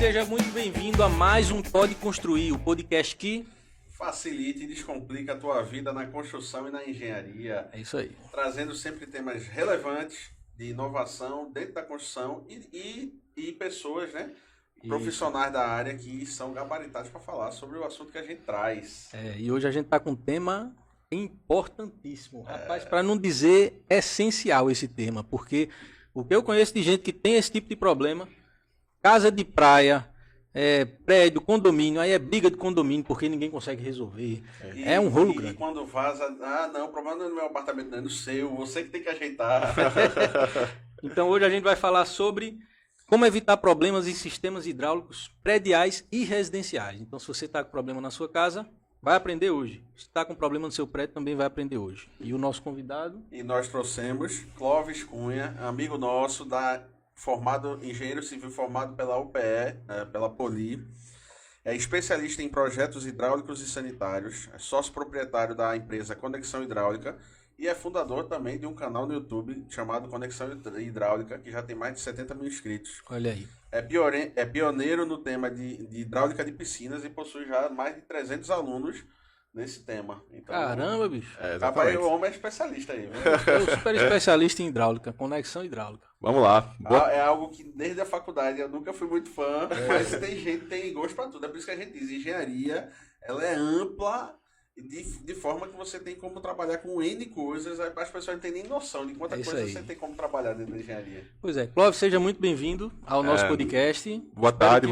seja muito bem-vindo a mais um Pode Construir, o podcast que facilita e descomplica a tua vida na construção e na engenharia. É isso aí. Trazendo sempre temas relevantes de inovação dentro da construção e pessoas, né? Profissionais da área que são gabaritados para falar sobre o assunto que a gente traz. E hoje a gente está com um tema importantíssimo, rapaz, para não dizer essencial esse tema, porque o que eu conheço de gente que tem esse tipo de problema, casa de praia, prédio, condomínio, aí é briga de condomínio porque ninguém consegue resolver. É um rolo grande. E quando vaza, não, o problema não é no meu apartamento, não é no seu, você que tem que ajeitar. Então hoje a gente vai falar sobre como evitar problemas em sistemas hidráulicos prediais e residenciais. Então se você está com problema na sua casa, vai aprender hoje. Se está com problema no seu prédio, também vai aprender hoje. E o nosso convidado? E nós trouxemos Clóvis Cunha, amigo nosso, engenheiro civil formado pela UPE, pela Poli. É especialista em projetos hidráulicos e sanitários, é sócio proprietário da empresa Conexão Hidráulica e é fundador também de um canal no YouTube chamado Conexão Hidráulica, que já tem mais de 70 mil inscritos. Olha aí. É pioneiro no tema de hidráulica de piscinas e possui já mais de 300 alunos nesse tema. Então, caramba, bicho. Rapaz, o homem é especialista aí. Eu sou super especialista em hidráulica, conexão hidráulica. Vamos lá. É algo que desde a faculdade eu nunca fui muito fã, mas tem gente que tem gosto para tudo. É por isso que a gente diz, engenharia, ela é ampla de forma que você tem como trabalhar com N coisas, as pessoas não têm nem noção de quanta coisa você tem como trabalhar dentro da engenharia. Pois é, Clóvis, seja muito bem-vindo ao nosso podcast. Boa tarde.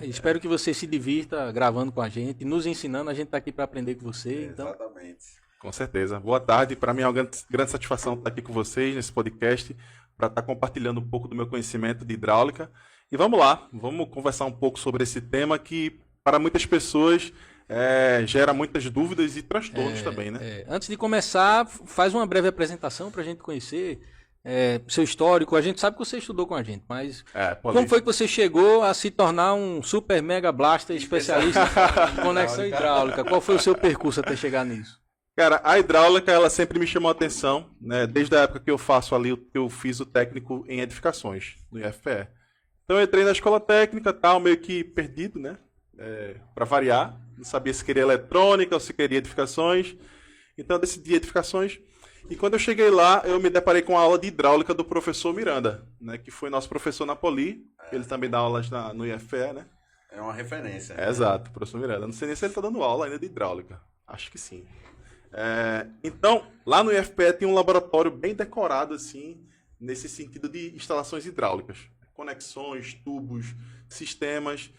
Espero que você se divirta gravando com a gente, nos ensinando, a gente está aqui para aprender com você. Então... Exatamente. Com certeza. Boa tarde, para mim é uma grande satisfação estar aqui com vocês nesse podcast, para estar compartilhando um pouco do meu conhecimento de hidráulica. E vamos lá, vamos conversar um pouco sobre esse tema que, para muitas pessoas, gera muitas dúvidas e transtornos também, né? Antes de começar, faz uma breve apresentação para a gente conhecer seu histórico. A gente sabe que você estudou com a gente, mas como foi que você chegou a se tornar um super mega blaster especialista em conexão hidráulica? Qual foi o seu percurso até chegar nisso? Cara, a hidráulica, ela sempre me chamou a atenção, né? Desde a época que eu faço ali, eu fiz o técnico em edificações, no IFPE. Então eu entrei na escola técnica, tal, meio que perdido, né? Para variar, não sabia se queria eletrônica ou se queria edificações. Então eu decidi edificações. E quando eu cheguei lá, eu me deparei com a aula de hidráulica do professor Miranda, né? Que foi nosso professor na Poli. Ele também dá aulas no IFPE, né? É uma referência. Exato, professor Miranda. Não sei nem se ele está dando aula ainda de hidráulica. Acho que sim. Então, lá no IFPE tem um laboratório bem decorado, assim, nesse sentido de instalações hidráulicas. Conexões, tubos, sistemas,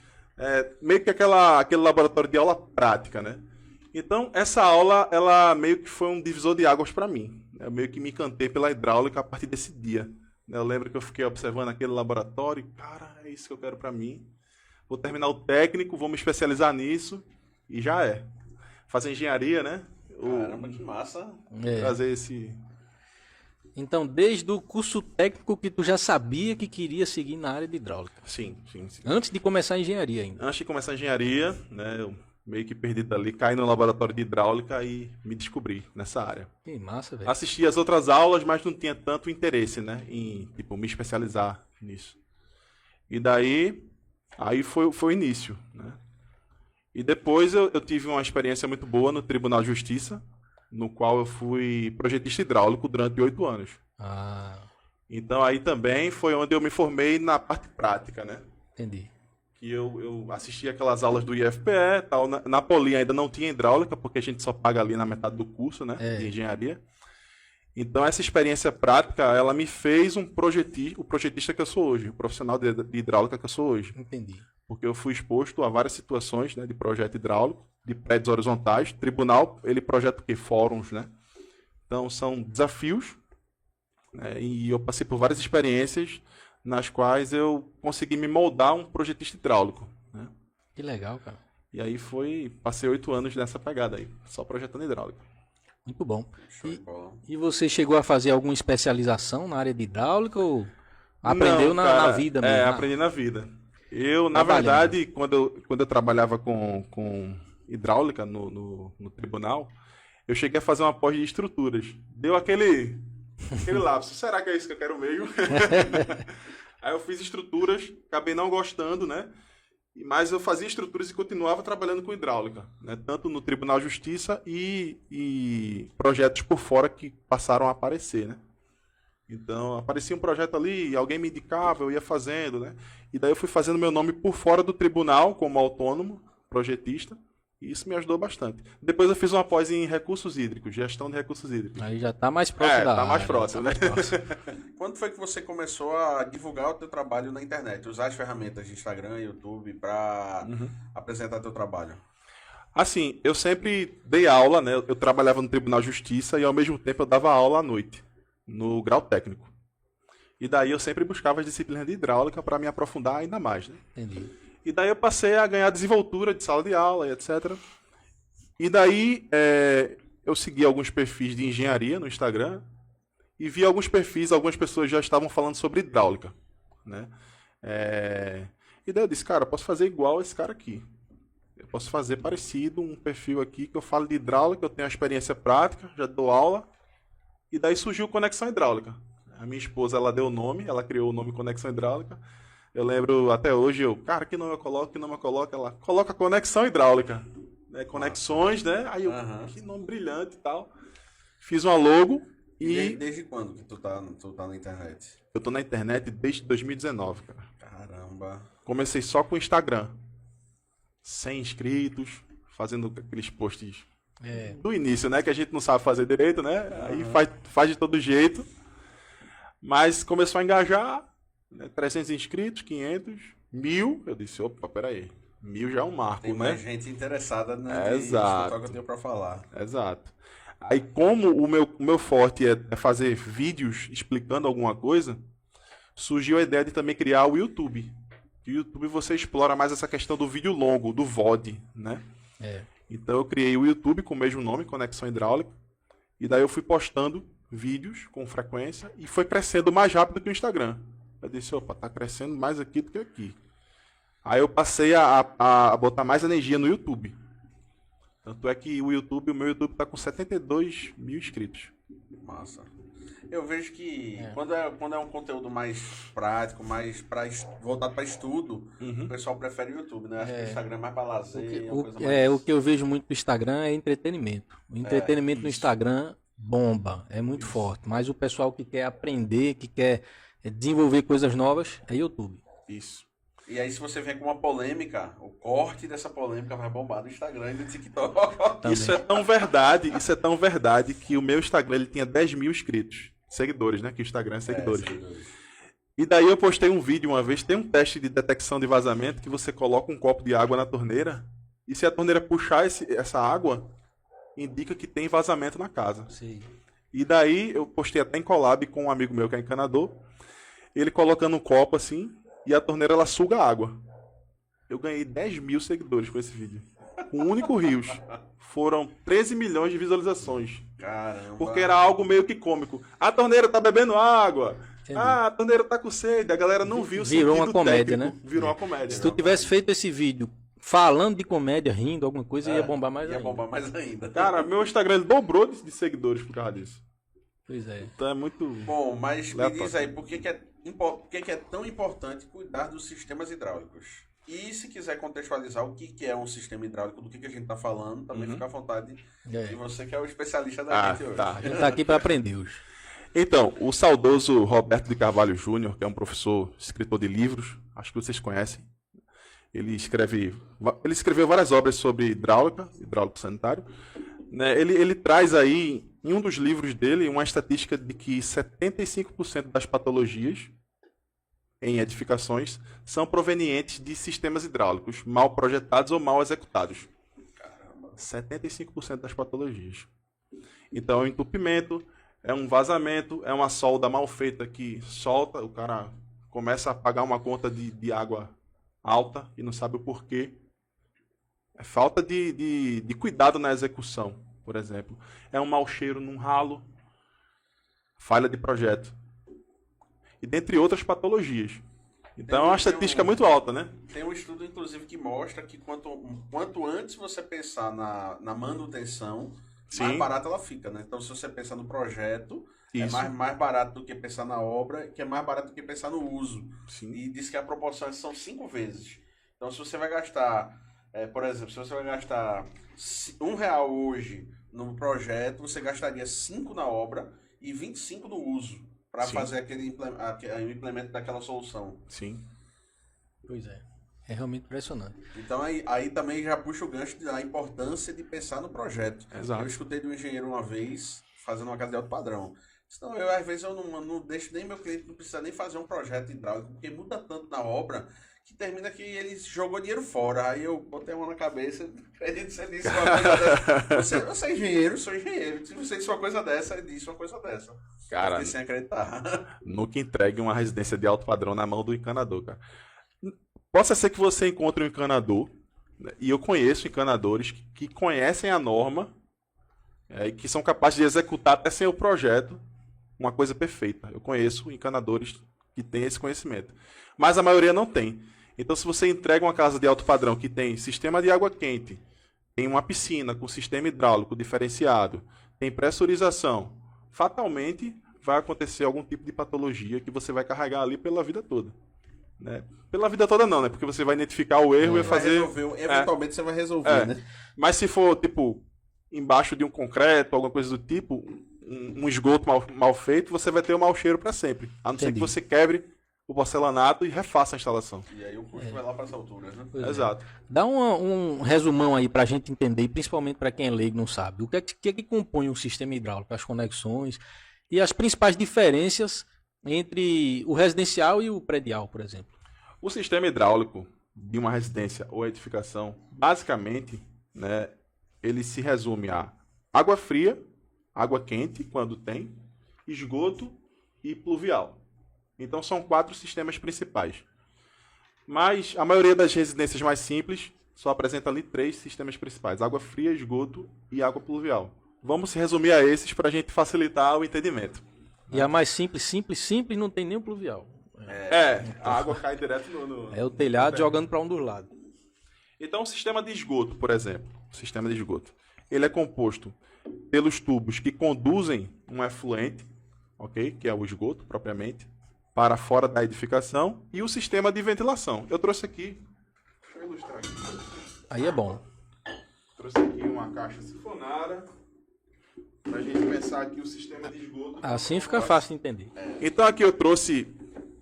meio que aquele laboratório de aula prática, né? Então, essa aula, ela meio que foi um divisor de águas para mim. Eu meio que me encantei pela hidráulica a partir desse dia. Eu lembro que eu fiquei observando aquele laboratório e, cara, é isso que eu quero para mim. Vou terminar o técnico, vou me especializar nisso e já é. Fazer engenharia, né? Caramba, que massa. Trazer esse... Então, desde o curso técnico que tu já sabia que queria seguir na área de hidráulica? Sim. Antes de começar a engenharia ainda? Antes de começar a engenharia, né, eu meio que perdido ali, caí no laboratório de hidráulica e me descobri nessa área. Que massa, velho. Assisti as outras aulas, mas não tinha tanto interesse, né, em me especializar nisso. E daí, aí foi o início, né. E depois eu tive uma experiência muito boa no Tribunal de Justiça, no qual eu fui projetista hidráulico durante 8 anos. Então aí também foi onde eu me formei na parte prática, né? Entendi. Que eu assisti aquelas aulas do IFPE, tal. Na Poli ainda não tinha hidráulica, porque a gente só paga ali na metade do curso, né? De engenharia. Então essa experiência prática, ela me fez o projetista que eu sou hoje, o profissional de hidráulica que eu sou hoje. Entendi. Porque eu fui exposto a várias situações, né, de projeto hidráulico, de prédios horizontais. Tribunal, ele projeta o quê? Fóruns, né? Então, são desafios, né, e eu passei por várias experiências nas quais eu consegui me moldar um projetista hidráulico, né? Que legal, cara. E aí passei 8 anos nessa pegada aí, só projetando hidráulica. Muito bom. E você chegou a fazer alguma especialização na área de hidráulica ou aprendeu na vida mesmo? Aprendi na vida. Eu, na verdade, quando eu trabalhava com hidráulica no tribunal, eu cheguei a fazer uma pós de estruturas. Deu aquele lapso. Será que é isso que eu quero mesmo? Aí eu fiz estruturas, acabei não gostando, né? Mas eu fazia estruturas e continuava trabalhando com hidráulica, né? Tanto no Tribunal de Justiça e projetos por fora que passaram a aparecer, né? Então, aparecia um projeto ali, alguém me indicava, eu ia fazendo, né? E daí eu fui fazendo meu nome por fora do tribunal, como autônomo, projetista, e isso me ajudou bastante. Depois eu fiz uma pós em recursos hídricos, gestão de recursos hídricos. Aí já tá mais próximo da tá mais área, próximo, né? Quando foi que você começou a divulgar o teu trabalho na internet? Usar as ferramentas de Instagram, YouTube para apresentar teu trabalho? Assim, eu sempre dei aula, né? Eu trabalhava no Tribunal de Justiça e ao mesmo tempo eu dava aula à noite, no grau técnico. E daí eu sempre buscava as disciplinas de hidráulica para me aprofundar ainda mais, né? Entendi. E daí eu passei a ganhar desenvoltura de sala de aula e etc. E daí eu segui alguns perfis de engenharia no Instagram e vi alguns perfis, algumas pessoas já estavam falando sobre hidráulica, né? E daí eu disse, cara, eu posso fazer igual esse cara aqui. Eu posso fazer parecido, um perfil aqui que eu falo de hidráulica, eu tenho uma experiência prática, já dou aula. E daí surgiu Conexão Hidráulica. A minha esposa, ela deu o nome, ela criou o nome Conexão Hidráulica. Eu lembro até hoje, cara, que nome eu coloco, que nome eu coloco? Ela coloca Conexão Hidráulica. Né? Conexões, né? Aí eu, que nome brilhante e tal. Fiz uma logo e... Desde quando que tu tá na internet? Eu tô na internet desde 2019, cara. Caramba. Comecei só com o Instagram. 100 inscritos, fazendo aqueles posts do início, né? Que a gente não sabe fazer direito, né? Aí faz de todo jeito. Mas começou a engajar, né? 300 inscritos, 500, 1000. Eu disse, opa, peraí. 1000 já é um marco, Tem né? mais gente interessada no Exato. que eu tenho pra falar. Exato. Aí como o meu forte é fazer vídeos explicando alguma coisa, surgiu a ideia de também criar o YouTube. No YouTube você explora mais essa questão do vídeo longo, do VOD, né? Então eu criei o YouTube com o mesmo nome, Conexão Hidráulica, e daí eu fui postando vídeos com frequência e foi crescendo mais rápido que o Instagram. Eu disse, opa, tá crescendo mais aqui do que aqui. Aí eu passei a botar mais energia no YouTube. Tanto é que o meu YouTube tá com 72 mil inscritos. Massa. Eu vejo que quando é um conteúdo mais prático, mais voltado para estudo, o pessoal prefere o YouTube, né? Acho que o Instagram é mais para lazer. O que eu vejo muito no Instagram é entretenimento. O entretenimento no Instagram bomba, é muito forte. Mas o pessoal que quer aprender, que quer desenvolver coisas novas, é YouTube. Isso. E aí, se você vem com uma polêmica, o corte dessa polêmica vai bombar no Instagram e no TikTok. Isso é tão verdade que o meu Instagram ele tinha 10 mil inscritos. Seguidores, né? Que o Instagram é seguidores. E daí eu postei um vídeo uma vez, tem um teste de detecção de vazamento que você coloca um copo de água na torneira e se a torneira puxar essa água, indica que tem vazamento na casa. Sim. E daí eu postei até em collab com um amigo meu que é encanador, ele colocando um copo assim e a torneira ela suga a água. Eu ganhei 10 mil seguidores com esse vídeo. Com um único rios. Foram 13 milhões de visualizações. Caramba. Porque era algo meio que cômico. A torneira tá bebendo água. Entendi. A torneira tá com sede. A galera não viu o Virou sentido uma comédia, técnico. né? Virou uma comédia. Se tu tivesse feito esse vídeo falando de comédia, rindo, alguma coisa, ia bombar mais ainda. Ia bombar mais ainda. Cara, meu Instagram ele dobrou de seguidores por causa disso. Pois é. Então é muito... Bom, mas me diz aí, por que é tão importante cuidar dos sistemas hidráulicos? E se quiser contextualizar o que é um sistema hidráulico, do que a gente está falando, também fica à vontade. E você que é o especialista da gente hoje. Tá. A gente tá aqui para aprender hoje. Então, o saudoso Roberto de Carvalho Júnior, que é um professor, escritor de livros, acho que vocês conhecem. Ele escreveu várias obras sobre hidráulico sanitário. Né? Ele traz aí, em um dos livros dele, uma estatística de que 75% das patologias em edificações são provenientes de sistemas hidráulicos mal projetados ou mal executados. 75% das patologias. Então, é um entupimento, é um vazamento, é uma solda mal feita que solta, o cara começa a pagar uma conta de água alta e não sabe o porquê. É falta de cuidado na execução, por exemplo. É um mau cheiro num ralo, falha de projeto. E dentre outras patologias. Então é uma estatística muito alta, né? Tem um estudo, inclusive, que mostra que quanto antes você pensar na manutenção, mais barata ela fica, né? Então, se você pensar no projeto, Isso. é mais barato do que pensar na obra, que é mais barato do que pensar no uso. Sim. E diz que a proporção são 5 vezes. Então, se você vai gastar, por exemplo, se você vai gastar R$ 1 hoje no projeto, você gastaria 5 na obra e 25 no uso, para fazer o implemento daquela solução. Sim. Pois é. É realmente impressionante. Então aí também já puxa o gancho da importância de pensar no projeto. Exato. Eu escutei de um engenheiro uma vez, fazendo uma casa de alto padrão. Senão às vezes eu não deixo nem meu cliente, não precisa nem fazer um projeto hidráulico, porque muda tanto na obra que termina que ele jogou dinheiro fora. Aí eu botei a mão na cabeça, acredito que você disse uma coisa dessa. Você é engenheiro, sou engenheiro. Se você disse uma coisa dessa, ele disse uma coisa dessa. Cara, eu fiquei sem acreditar. nunca entregue uma residência de alto padrão na mão do encanador, cara. Possa ser que você encontre um encanador, né, e eu conheço encanadores que conhecem a norma e que são capazes de executar até sem o projeto uma coisa perfeita. Eu conheço encanadores que têm esse conhecimento. Mas a maioria não tem. Então, se você entrega uma casa de alto padrão que tem sistema de água quente, tem uma piscina com sistema hidráulico diferenciado, tem pressurização, fatalmente vai acontecer algum tipo de patologia que você vai carregar ali pela vida toda. Né? Pela vida toda não, né? Porque você vai identificar o erro e fazer... Eventualmente você vai resolver, né? Mas se for, tipo, embaixo de um concreto, alguma coisa do tipo, um esgoto mal feito, você vai ter o mau cheiro para sempre. A não ser que você quebre o porcelanato e refaça a instalação. E aí o custo vai lá para essa altura, né? Exato. Dá um resumão aí para a gente entender, e principalmente para quem é leigo e não sabe. O que é que compõe um sistema hidráulico, as conexões e as principais diferenças entre o residencial e o predial, por exemplo? O sistema hidráulico de uma residência ou edificação, basicamente, né, ele se resume a água fria, água quente, quando tem, esgoto e pluvial. Então são 4 sistemas principais. Mas a maioria das residências mais simples só apresenta ali 3 sistemas principais: água fria, esgoto e água pluvial. Vamos se resumir a esses para a gente facilitar o entendimento. E a mais simples, não tem nem o pluvial. A água cai direto no... É o telhado jogando para um dos lados. Então, o sistema de esgoto, por exemplo, ele é composto pelos tubos que conduzem um efluente, ok, que é o esgoto propriamente, para fora da edificação, e o sistema de ventilação. Eu trouxe aqui, deixa eu ilustrar aqui. Aí é bom. Trouxe aqui uma caixa sifonada, para a gente pensar aqui o sistema de esgoto. Assim fica fácil de entender. Então aqui eu trouxe,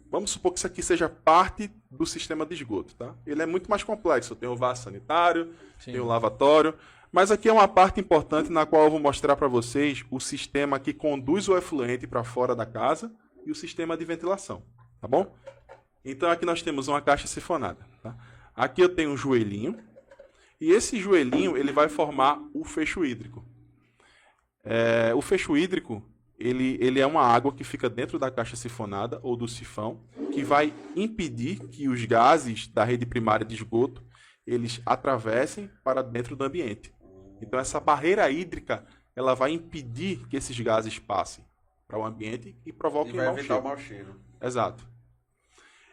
vamos supor que isso aqui seja parte do sistema de esgoto, tá? Ele é muito mais complexo. Tem o vaso sanitário, tem o lavatório, mas aqui é uma parte importante na qual eu vou mostrar para vocês o sistema que conduz o efluente para fora da casa e o sistema de ventilação, tá bom? Então aqui nós temos uma caixa sifonada, tá? Aqui eu tenho um joelhinho, e esse joelhinho ele vai formar o fecho hídrico. O fecho hídrico, ele é uma água que fica dentro da caixa sifonada ou do sifão, que vai impedir que os gases da rede primária de esgoto eles atravessem para dentro do ambiente. Então essa barreira hídrica ela vai impedir que esses gases passem para o ambiente e provoquem o mau cheiro. Exato.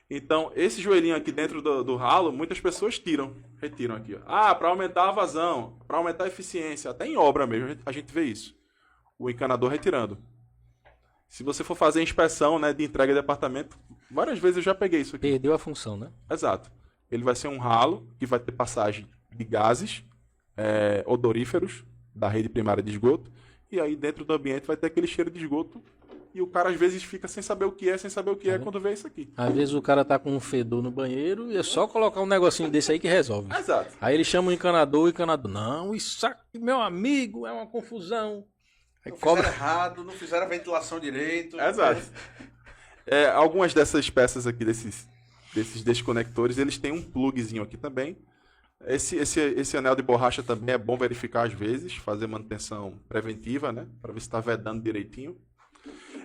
Então esse joelhinho aqui dentro do ralo, muitas pessoas retiram aqui. Para aumentar a vazão, para aumentar a eficiência, até em obra mesmo a gente vê isso. O encanador retirando. Se você for fazer inspeção, né, de entrega de apartamento, várias vezes eu já peguei isso aqui. Perdeu a função, né? Exato. Ele vai ser um ralo que vai ter passagem de gases odoríferos da rede primária de esgoto, e aí dentro do ambiente vai ter aquele cheiro de esgoto, e o cara às vezes fica sem saber o que é quando vê isso aqui. Às vezes o cara tá com um fedor no banheiro e é só colocar um negocinho desse aí que resolve. Exato. Aí ele chama o encanador, não, isso aqui, meu amigo, é uma confusão. Aí fizeram errado, não fizeram a ventilação direito. Exato. Algumas dessas peças aqui, desses desconectores, eles têm um plugzinho aqui também. Esse anel de borracha também é bom verificar às vezes, fazer manutenção preventiva, né? Para ver se está vedando direitinho.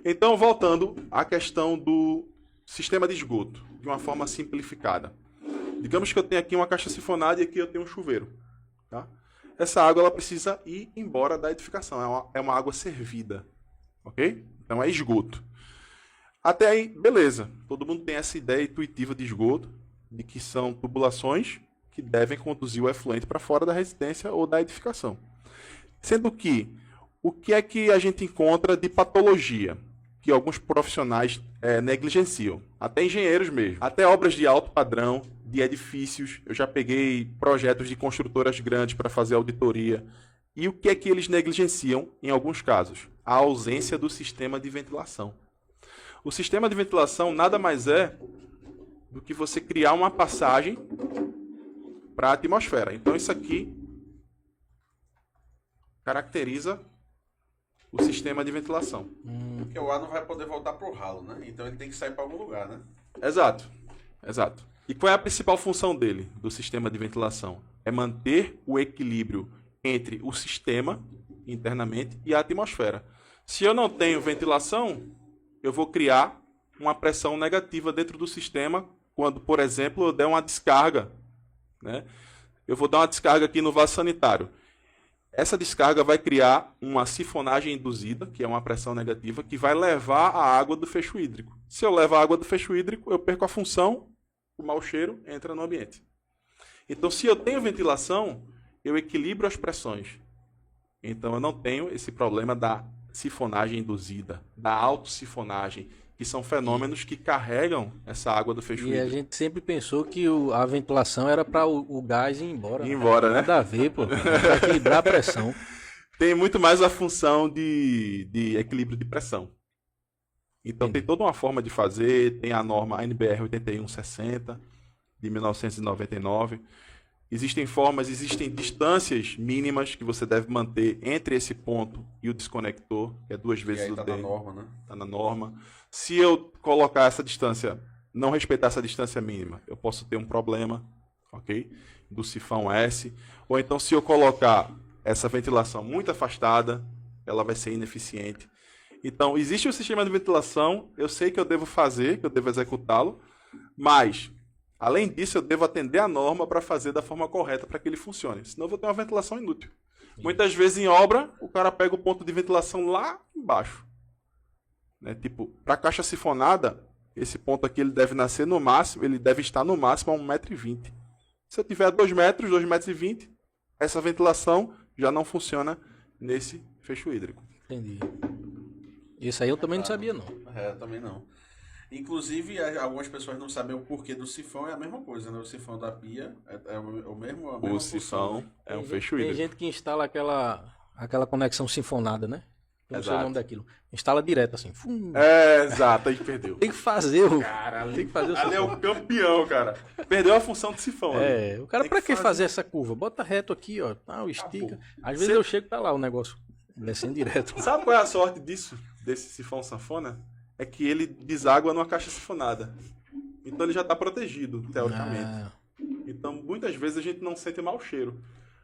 Então, voltando à questão do sistema de esgoto, de uma forma simplificada. Digamos que eu tenho aqui uma caixa sifonada e aqui eu tenho um chuveiro, tá? Essa água ela precisa ir embora da edificação. É uma água servida. Ok? Então é esgoto. Até aí, beleza. Todo mundo tem essa ideia intuitiva de esgoto, de que são tubulações que devem conduzir o efluente para fora da residência ou da edificação. Sendo que, o que é que a gente encontra de patologia que alguns profissionais negligenciam. Até engenheiros mesmo. Até obras de alto padrão, de edifícios. Eu já peguei projetos de construtoras grandes para fazer auditoria. E o que é que eles negligenciam em alguns casos? A ausência do sistema de ventilação. O sistema de ventilação nada mais é do que você criar uma passagem para a atmosfera. Então isso aqui caracteriza o sistema de ventilação. Porque o ar não vai poder voltar pro ralo, né? Então ele tem que sair para algum lugar, né? Exato. E qual é a principal função dele, do sistema de ventilação? É manter o equilíbrio entre o sistema, internamente, e a atmosfera. Se eu não tenho ventilação, eu vou criar uma pressão negativa dentro do sistema quando, por exemplo, eu der uma descarga, né? Eu vou dar uma descarga aqui no vaso sanitário. Essa descarga vai criar uma sifonagem induzida, que é uma pressão negativa, que vai levar a água do fecho hídrico. Se eu levo a água do fecho hídrico, eu perco a função, o mau cheiro entra no ambiente. Então, se eu tenho ventilação, eu equilibro as pressões. Então, eu não tenho esse problema da sifonagem induzida, da autossifonagem, que são fenômenos que carregam essa água do fecho hídrico. E a gente sempre pensou que a ventilação era para o gás ir embora. Ir embora, né? Nada a ver, pô. Para equilibrar a pressão. Tem muito mais a função de equilíbrio de pressão. Então, tem toda uma forma de fazer. Tem a norma ANBR 8160, de 1999. Existem formas, existem distâncias mínimas que você deve manter entre esse ponto e o desconector, que é 2 vezes o D. Tá na norma, né? Está na norma. Se eu colocar essa distância, não respeitar essa distância mínima, eu posso ter um problema, ok? Do sifão S. Ou então, se eu colocar essa ventilação muito afastada, ela vai ser ineficiente. Então, existe um sistema de ventilação, eu sei que eu devo fazer, que eu devo executá-lo, mas, além disso, eu devo atender a norma para fazer da forma correta para que ele funcione. Senão eu vou ter uma ventilação inútil. Muitas vezes, em obra, o cara pega o ponto de ventilação lá embaixo. Né? Tipo, para a caixa sifonada, esse ponto aqui ele deve nascer no máximo, ele deve estar no máximo a 1,20 m. Se eu tiver 2 metros, 2,20 m, essa ventilação já não funciona nesse fecho hídrico. Entendi. Isso aí eu também não sabia, não. Eu também não. Inclusive, algumas pessoas não sabem o porquê do sifão, é a mesma coisa, né? O sifão da pia é o mesmo. A mesma O sifão função, né? é um fecho Tem hídrico. gente que instala aquela conexão sinfonada, né? Eu não sei o Exato. nome daquilo. Instala direto assim. Fum. Exato, aí perdeu. Tem que fazer o. Cara, tem que fazer o ali é sifão. o campeão, cara. Perdeu a função de sifão. ali. O cara, Tem pra que que fazer essa curva? Bota reto aqui, ó. Estica. Às vezes eu chego e tá lá o negócio descendo direto. Sabe qual é a sorte disso, desse sifão sanfona? É que ele deságua numa caixa sifonada. Então ele já está protegido, teoricamente. Ah, Então muitas vezes a gente não sente mau cheiro.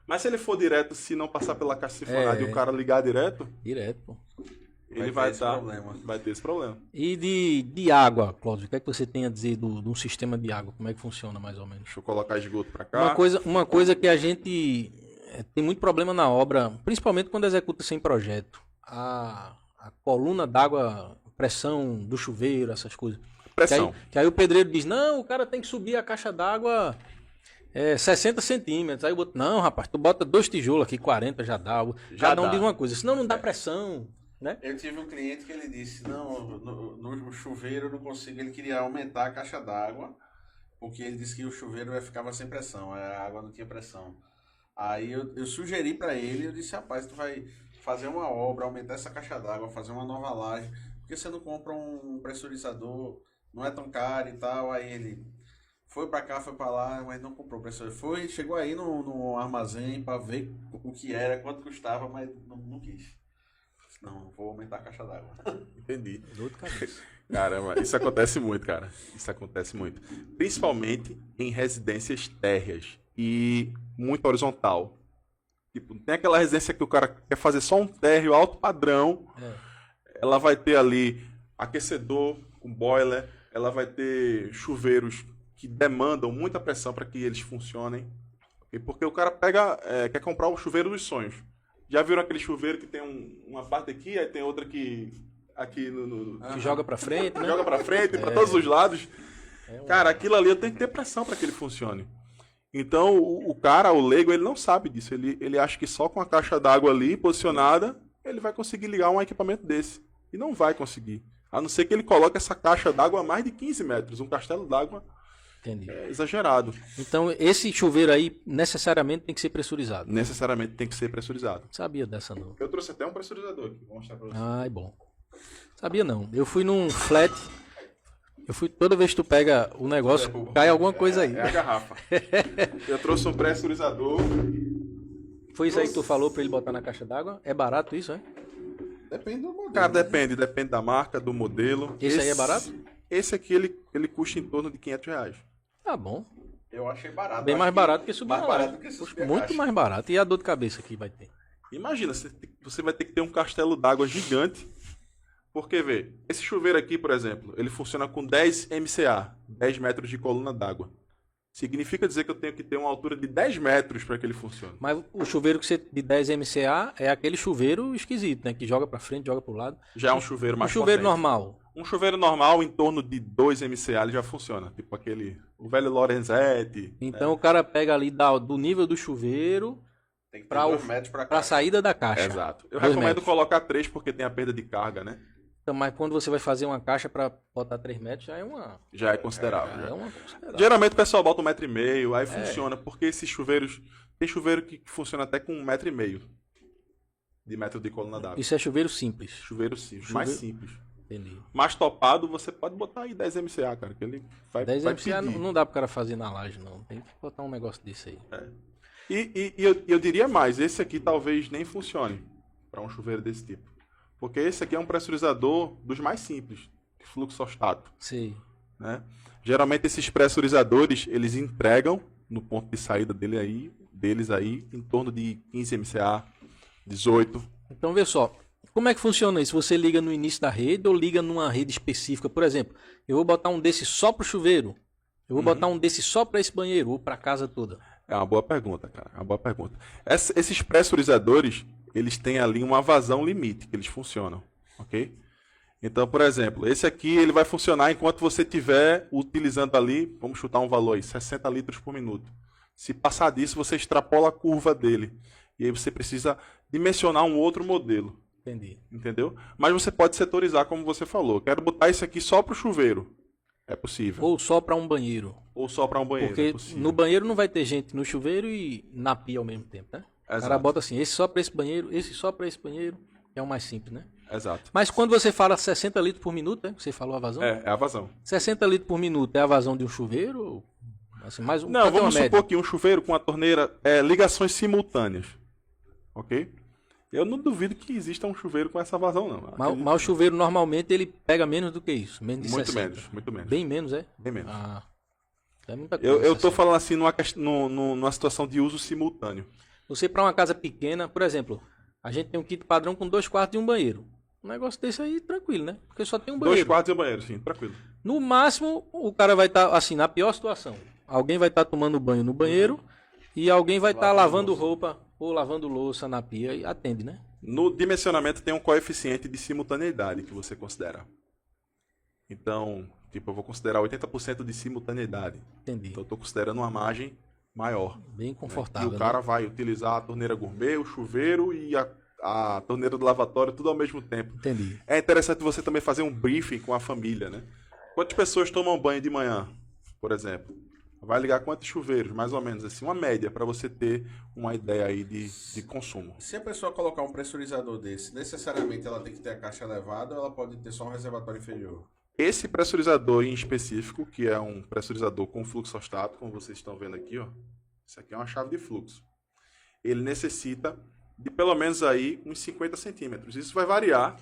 Mas se ele for direto, se não passar pela caixa sifonada e o cara ligar direto, direto, pô. ele Vai vai ter esse problema. vai ter esse problema. E de água, Cláudio, o que é que você tem a dizer de um sistema de água? Como é que funciona mais ou menos? Deixa eu colocar esgoto para cá. Uma coisa que a gente tem muito problema na obra, principalmente quando executa sem projeto. A coluna d'água, pressão do chuveiro, essas coisas. Pressão. Que aí o pedreiro diz, não, o cara tem que subir a caixa d'água 60 centímetros. Aí eu boto, não, rapaz, tu bota 2 tijolos aqui, 40 já dá. Já Cada um dá. diz uma coisa, senão não dá pressão, né? Eu tive um cliente que ele disse, não, no chuveiro eu não consigo, ele queria aumentar a caixa d'água, porque ele disse que o chuveiro ficava sem pressão, a água não tinha pressão. Aí eu sugeri para ele, eu disse, rapaz, tu vai fazer uma obra, aumentar essa caixa d'água, fazer uma nova laje, porque você não compra um pressurizador, não é tão caro e tal. Aí ele foi para cá, foi para lá, mas não comprou pressurizador. Chegou aí no armazém para ver o que era, quanto custava, mas não quis. Não, vou aumentar a caixa d'água. Entendi. Dor de cabeça. Caramba, isso acontece muito, cara. Isso acontece muito. Principalmente em residências térreas e muito horizontal. Tipo, tem aquela residência que o cara quer fazer só um térreo alto padrão. Ela vai ter ali aquecedor com boiler. Ela vai ter chuveiros que demandam muita pressão para que eles funcionem. Porque o cara quer comprar o chuveiro dos sonhos. Já viram aquele chuveiro que tem uma parte aqui, aí tem outra aqui Que joga pra frente, né? joga para frente, para todos os lados. Cara, aquilo ali eu tenho que ter pressão para que ele funcione. Então, o leigo, ele não sabe disso. Ele acha que só com a caixa d'água ali posicionada, ele vai conseguir ligar um equipamento desse. E não vai conseguir. A não ser que ele coloque essa caixa d'água a mais de 15 metros. Um castelo d'água Entendi. é exagerado. Então, esse chuveiro aí necessariamente tem que ser pressurizado. Necessariamente tem que ser pressurizado. Não sabia dessa não. Eu trouxe até um pressurizador aqui, vou mostrar pra você. Ai, bom. Sabia não. Eu fui num flat. Toda vez que tu pega o negócio, cai alguma coisa aí. É a garrafa. Eu trouxe um pressurizador. Foi isso aí que tu falou pra ele botar na caixa d'água? É barato isso, é? Depende do modelo. Cara, né? depende da marca, do modelo. Esse aí é barato? Esse aqui, ele custa em torno de R$ 500. Tá bom. Eu achei barato. Bem Acho mais barato que subir mais na barato loja. do que subir Puxa, a muito caixa. mais barato. E a dor de cabeça que vai ter? Imagina, você vai ter que ter um castelo d'água gigante. Porque, vê, esse chuveiro aqui, por exemplo, ele funciona com 10 MCA, 10 metros de coluna d'água. Significa dizer que eu tenho que ter uma altura de 10 metros para que ele funcione. Mas o chuveiro que você de 10 MCA é aquele chuveiro esquisito, né? Que joga pra frente, joga pro lado. Já é um chuveiro Um mais chuveiro potente. normal. Um chuveiro normal, em torno de 2 MCA, ele já funciona. Tipo o velho Lorenzetti. Então o cara pega ali do nível do chuveiro Tem que ter pra 2 metros pra pra caixa. saída da caixa. Exato. Eu 2 recomendo metros. colocar 3 porque tem a perda de carga, né? Então, mas quando você vai fazer uma caixa pra botar 3 metros, já é uma. Já é considerável. Já já. é uma considerável. Geralmente o pessoal bota 1,5 m, aí funciona, porque esses chuveiros. Tem chuveiro que funciona até com 1,5 m de metro de coluna d'água. Isso é chuveiro simples. Chuveiro simples, mais simples. Entendi. Mais topado, você pode botar aí 10 MCA, cara, que ele vai, 10 vai MCA pedir. não dá pro cara fazer na laje, não. Tem que botar um negócio desse aí. E eu diria mais, esse aqui talvez nem funcione para um chuveiro desse tipo. Porque esse aqui é um pressurizador dos mais simples, de fluxostato, Sei. né? Geralmente esses pressurizadores, eles entregam no ponto de saída deles aí em torno de 15 MCA, 18. Então, vê só. Como é que funciona isso? Você liga no início da rede ou liga numa rede específica? Por exemplo, eu vou botar um desse só pro chuveiro. Eu vou botar um desse só para esse banheiro ou para casa toda. É uma boa pergunta, cara. É uma boa pergunta. Esses pressurizadores, eles têm ali uma vazão limite que eles funcionam, ok? Então, por exemplo, esse aqui ele vai funcionar enquanto você estiver utilizando ali, vamos chutar um valor aí, 60 litros por minuto. Se passar disso, você extrapola a curva dele. E aí você precisa dimensionar um outro modelo, Entendi. entendeu? Mas você pode setorizar, como você falou. Quero botar isso aqui só para o chuveiro. É possível. Ou só para um banheiro. Ou só para um banheiro. É Porque possível. no banheiro não vai ter gente no chuveiro e na pia ao mesmo tempo, né? O cara Exato. bota assim, esse só para esse banheiro, esse só para esse banheiro, que é o mais simples, né? Exato. Mas quando você fala 60 litros por minuto, né? Você falou a vazão? É a vazão. 60 litros por minuto é a vazão de um chuveiro? Assim, mais um, Não, pra ter uma vamos média. supor que um chuveiro com a torneira é ligações simultâneas. Ok? Eu não duvido que exista um chuveiro com essa vazão, não. Mas o chuveiro normalmente ele pega menos do que isso, menos de Muito 60. menos, muito menos. Bem menos, é? Bem menos. Ah, é muita coisa. Eu tô 60. falando assim numa situação de uso simultâneo. Você para uma casa pequena, por exemplo, a gente tem um kit padrão com 2 quartos e um banheiro. Um negócio desse aí, tranquilo, né? Porque só tem um 2 banheiro. quartos e um banheiro, sim, tranquilo. No máximo, o cara vai estar, assim, na pior situação. Alguém vai estar tomando banho no banheiro e alguém vai estar lavando roupa ou lavando louça na pia e atende, né? No dimensionamento tem um coeficiente de simultaneidade que você considera. Então, tipo, eu vou considerar 80% de simultaneidade. Entendi. Então eu tô considerando uma margem maior. Bem E confortável. o cara vai utilizar a torneira gourmet, o chuveiro e a torneira do lavatório, tudo ao mesmo tempo. né? Entendi. É interessante você também fazer um briefing com a família, né? Quantas pessoas tomam banho de manhã, por exemplo? Vai ligar quantos chuveiros, mais ou menos, assim, uma média, para você ter uma ideia aí de consumo. Se a pessoa colocar um pressurizador desse, necessariamente ela tem que ter a caixa elevada ou ela pode ter só um reservatório inferior? Esse pressurizador em específico, que é um pressurizador com fluxostato, como vocês estão vendo aqui, ó. Isso aqui é uma chave de fluxo. Ele necessita de pelo menos aí uns 50 centímetros. Isso vai variar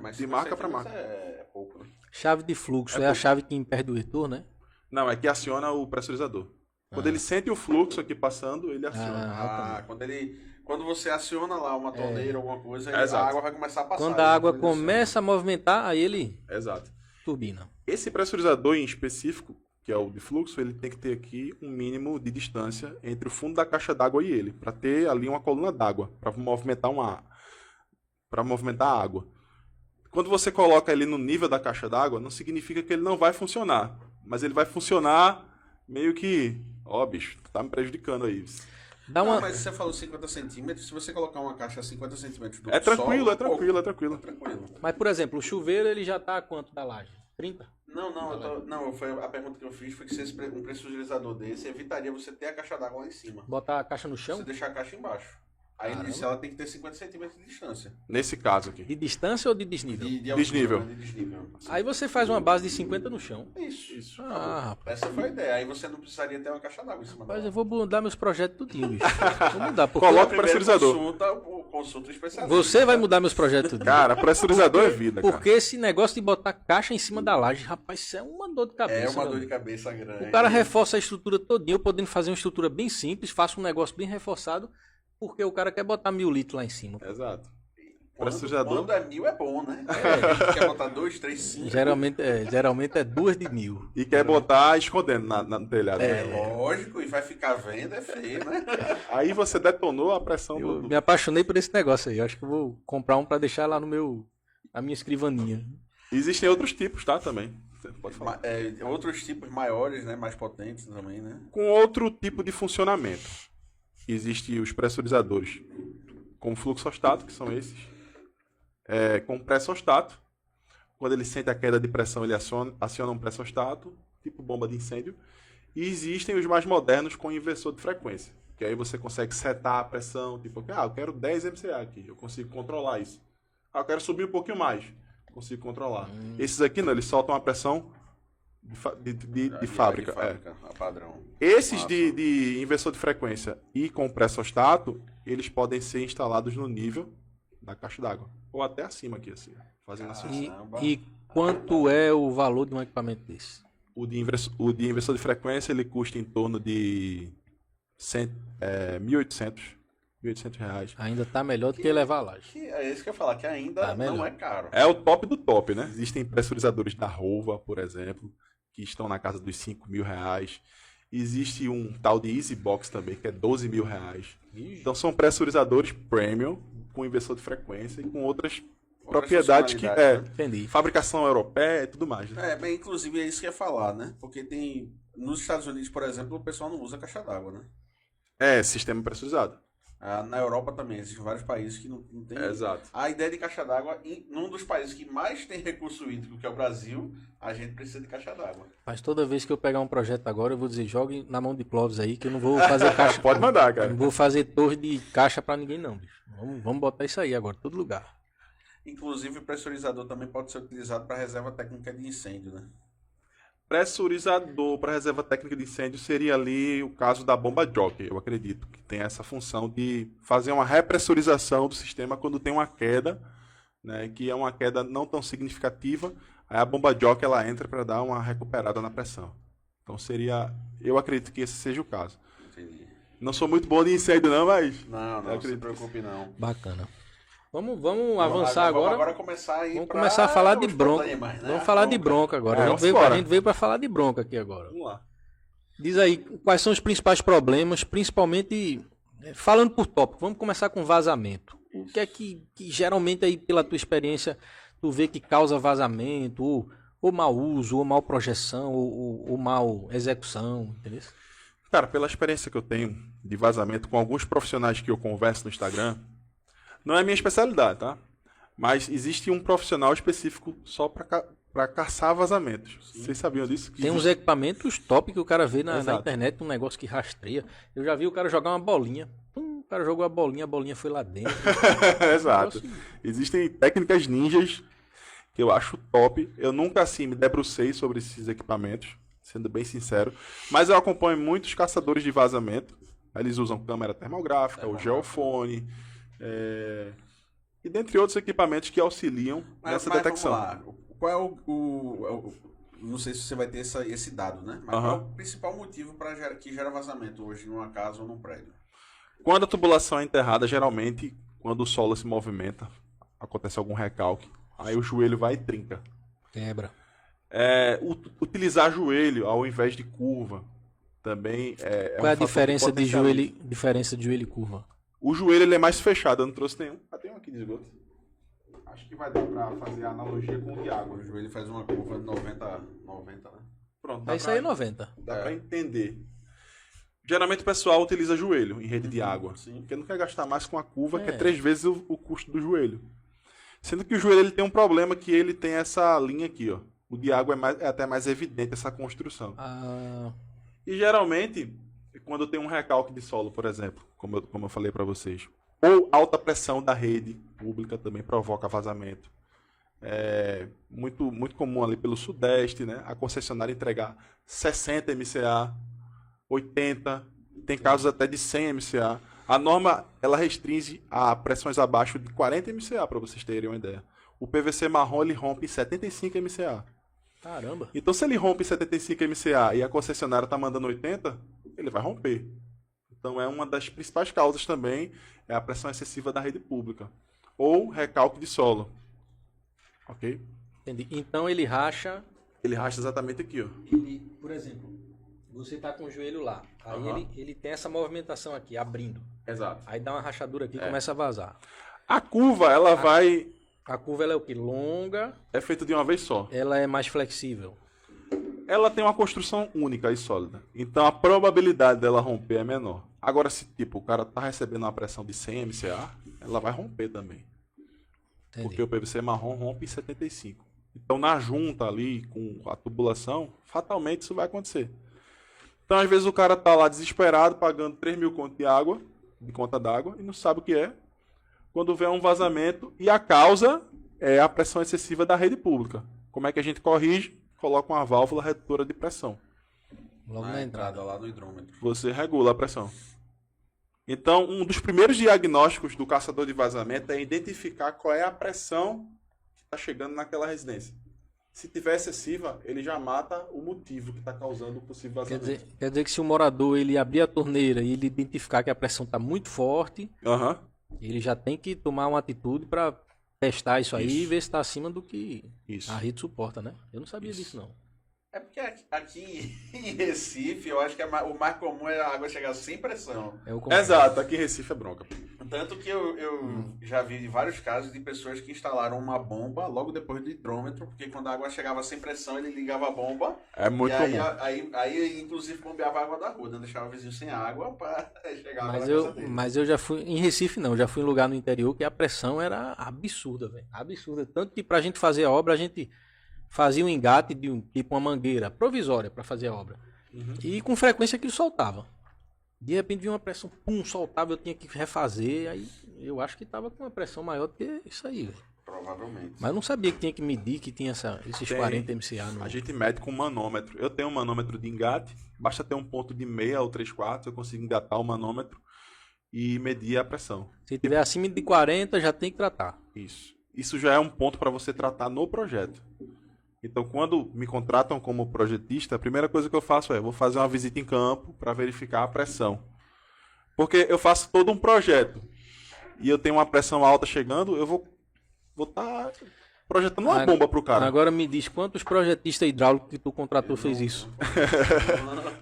Mas de marca para 50 marca. É pouco, né? Chave de fluxo É é a pouco. chave que impede o retorno, né? Não, é que aciona o pressurizador. Quando ele sente o fluxo aqui passando, ele aciona. Quando você aciona lá uma torneira, alguma coisa, aí Exato. a água vai começar a passar. Quando a água Depois começa a movimentar, aí ele Exato. turbina. Esse pressurizador em específico, que é o de fluxo, ele tem que ter aqui um mínimo de distância entre o fundo da caixa d'água e ele, para ter ali uma coluna d'água, para movimentar a água. Quando você coloca ele no nível da caixa d'água, não significa que ele não vai funcionar, mas ele vai funcionar meio que, ó, bicho, tá me prejudicando aí. Dá uma... Não, mas você falou 50 centímetros, se você colocar uma caixa a 50 centímetros do É tranquilo, solo, é tranquilo, é pô, tranquilo. tranquilo. Mas, por exemplo, o chuveiro ele já tá a quanto da laje? 30? Foi a pergunta que eu fiz foi que se um pressurizador desse evitaria você ter a caixa d'água lá em cima. Botar a caixa no chão? Você deixar a caixa embaixo. Aí ele disse, ela tem que ter 50 centímetros de distância. Nesse caso aqui. De distância ou de desnível? De Desnível. altura, né? De desnível. Aí você faz uma base de 50 no chão. Isso. Ah, rapaz. Essa foi a ideia. Aí você não precisaria ter uma caixa d'água em cima Rapaz, dela. eu vou mudar meus projetos tudinho, bicho. Vou mudar. Porque Coloca o Primeiro pressurizador. Consulta o especialista. você vai mudar meus projetos tudinho. Cara, pressurizador é vida, cara. Porque esse negócio de botar caixa em cima da laje, rapaz, isso é uma dor de cabeça. É uma meu dor de amigo. cabeça grande. O cara reforça a estrutura todinha, eu podendo fazer uma estrutura bem simples, faço um negócio bem reforçado, porque o cara quer botar 1000 litros lá em cima. Exato. Quando é 1000 é bom, né? A gente quer botar 2, 3, 5. Geralmente é 2 de 1000. E quer botar escondendo no telhado. É lógico, e vai ficar vendo, é feio, né? Aí você detonou a pressão Eu do... me apaixonei por esse negócio aí. Eu acho que eu vou comprar um pra deixar lá na minha escrivaninha. Existem outros tipos, tá? Também. Você pode falar. Outros tipos maiores, né? Mais potentes também, né? Com outro tipo de funcionamento. Existem os pressurizadores com fluxostato, que são esses. Com pressostato. Quando ele sente a queda de pressão, ele aciona um pressostato, tipo bomba de incêndio. E existem os mais modernos com inversor de frequência. Que aí você consegue setar a pressão, tipo, eu quero 10 MCA aqui, eu consigo controlar isso. Eu quero subir um pouquinho mais, consigo controlar. Esses aqui não, eles soltam a pressão de fábrica. A padrão. Esses de inversor de frequência e com pressostato, eles podem ser instalados no nível da caixa d'água. Ou até acima aqui, assim. Fazendo assim. E quanto é o valor de um equipamento desse? O de inversor de frequência, ele custa em torno de 1.800 reais. Ainda tá melhor do que levar a laje. É isso que eu ia falar, que ainda Tá não melhor. é caro. É o top do top, né? Existem pressurizadores da Rova, por exemplo, que estão na casa dos 5.000 reais. Existe um tal de EasyBox também, que é 12.000 reais. Então são pressurizadores premium, com inversor de frequência e com outras propriedades que funcionalidades, né? Entendi. fabricação europeia e tudo mais. Né? Bem, inclusive é isso que eu ia falar, né? Porque tem. Nos Estados Unidos, por exemplo, o pessoal não usa caixa d'água, né? Sistema pressurizado. Na Europa também, existem vários países que não tem. Exato. A ideia de caixa d'água, num dos países que mais tem recurso hídrico, que é o Brasil, a gente precisa de caixa d'água. Mas toda vez que eu pegar um projeto agora, eu vou dizer, jogue na mão de Clóvis aí, que eu não vou fazer caixa. Pode mandar, cara. Não vou fazer torre de caixa pra ninguém não, bicho. Vamos botar isso aí agora, todo lugar. Inclusive, o pressurizador também pode ser utilizado para reserva técnica de incêndio, né? Pressurizador para reserva técnica de incêndio seria ali o caso da bomba jockey, eu acredito, que tem essa função de fazer uma repressurização do sistema quando tem uma queda, né, que é uma queda não tão significativa, aí a bomba jockey ela entra para dar uma recuperada na pressão. Então eu acredito que esse seja o caso. Entendi. Não sou muito bom de incêndio não, mas Não se preocupe não. Bacana. Vamos avançar agora. Vamos começar a ir Vamos começar a falar de os bronca. problemas, né? Vamos falar de bronca agora. vamos A embora. gente veio para falar de bronca aqui agora. vamos lá. Diz aí, quais são os principais problemas, principalmente falando por tópico. Vamos começar com vazamento. O que é que geralmente aí, pela tua experiência, tu vê que causa vazamento, ou mau uso, ou mal projeção, ou mal execução, entendeu? Cara, pela experiência que eu tenho de vazamento com alguns profissionais que eu converso no Instagram, não é minha especialidade, tá? Mas existe um profissional específico só para caçar vazamentos. Vocês sabiam disso? Tem uns equipamentos top que o cara vê na Exato. internet, um negócio que rastreia. Eu já vi o cara jogar uma bolinha. O cara jogou a bolinha foi lá dentro. Exato. Existem técnicas ninjas que eu acho top. Eu nunca assim me debrucei sobre esses equipamentos, sendo bem sincero. Mas eu acompanho muitos caçadores de vazamento. Eles usam câmera termográfica, o geofone, e dentre outros equipamentos que auxiliam nessa detecção. Vamos lá. Qual é não sei se você vai ter esse dado, né? Mas qual é o principal motivo que gera vazamento hoje numa casa ou num prédio? Quando a tubulação é enterrada, geralmente, quando o solo se movimenta, acontece algum recalque, aí o joelho vai e trinca. Quebra. Utilizar joelho ao invés de curva também Qual é a fator que diferença de potencializa. joelho e curva? O joelho ele é mais fechado, eu não trouxe nenhum. Tem um aqui de esgoto. Acho que vai dar pra fazer a analogia com o de água. O joelho faz uma curva de 90, né? Pronto. Isso aí é 90. Dá pra entender. Geralmente o pessoal utiliza joelho em rede de água. Sim. Porque não quer gastar mais com a curva, que é É. 3 vezes o custo do joelho. Sendo que o joelho ele tem um problema que ele tem essa linha aqui, ó. O de água é até mais evidente essa construção. Ah, E geralmente, quando tem um recalque de solo, por exemplo, como eu falei para vocês, ou alta pressão da rede pública também provoca vazamento. É muito comum ali pelo Sudeste, né? A concessionária entregar 60 MCA, 80, tem casos até de 100 MCA. A norma, ela restringe a pressões abaixo de 40 MCA, para vocês terem uma ideia. O PVC marrom, ele rompe em 75 MCA. caramba. Então, se ele rompe em 75 MCA e a concessionária está mandando 80, ele vai romper. Então, é uma das principais causas também, é a pressão excessiva da rede pública. Ou recalque de solo. Ok? Entendi. Então ele racha. Ele racha exatamente aqui, ó. Ele, por exemplo, você tá com o joelho lá. Aí Aham. ele tem essa movimentação aqui, abrindo. Exato. Aí dá uma rachadura aqui e começa a vazar. A curva, ela vai... A curva ela é o que? Longa, É feita de uma vez só. ela é mais flexível. Ela tem uma construção única e sólida. Então, a probabilidade dela romper é menor. Agora, se tipo, o cara tá recebendo uma pressão de 100 MCA, ela vai romper também. Entendi. Porque o PVC marrom rompe em 75. Então, na junta ali, com a tubulação, fatalmente isso vai acontecer. Então, às vezes, o cara tá lá desesperado, pagando 3 mil conto de conta d'água, e não sabe o que é. Quando vê um vazamento, e a causa é a pressão excessiva da rede pública. Como é que a gente corrige? Coloca uma válvula redutora de pressão. Logo Na na entrada entrada. lá no hidrômetro. Você regula a pressão. Então, um dos primeiros diagnósticos do caçador de vazamento é identificar qual é a pressão que está chegando naquela residência. Se tiver excessiva, ele já mata o motivo que está causando o possível vazamento. Quer dizer que se o morador ele abrir a torneira e ele identificar que a pressão está muito forte, Aham. ele já tem que tomar uma atitude para testar isso aí e Isso. ver se está acima do que Isso. a rede suporta, né? Eu não sabia Isso. disso, não. É porque aqui em Recife, eu acho que o mais comum é a água chegar sem pressão. É o Exato, aqui em Recife é bronca. Tanto que eu já vi vários casos de pessoas que instalaram uma bomba logo depois do hidrômetro, porque quando a água chegava sem pressão, ele ligava a bomba. É muito e aí, comum. aí, inclusive, bombeava a água da rua, não deixava o vizinho sem água para chegar Mas na casa dele. mas eu já fui em Recife não, já fui em lugar no interior que a pressão era absurda, velho. Absurda, tanto que pra gente fazer a obra, a gente fazia um engate de tipo uma mangueira provisória para fazer a obra. E com frequência aquilo soltava. De repente vinha uma pressão, pum, soltava, eu tinha que refazer, aí eu acho que tava com uma pressão maior do que isso aí, velho. Provavelmente. Mas eu não sabia que tinha que medir, que tinha esses Tem. 40 MCA no... A gente mede com manômetro. Eu tenho um manômetro de engate, basta ter um ponto de meia ou 3/4, eu consigo engatar o manômetro e medir a pressão. Se tiver acima de 40, já tem que tratar. Isso. Isso já é um ponto para você tratar no projeto. Então, quando me contratam como projetista, a primeira coisa que eu faço é, vou fazer uma visita em campo para verificar a pressão. Porque eu faço todo um projeto e eu tenho uma pressão alta chegando, eu vou estar projetando uma bomba pro cara. Agora me diz, quantos projetistas hidráulicos que tu contratou fez isso?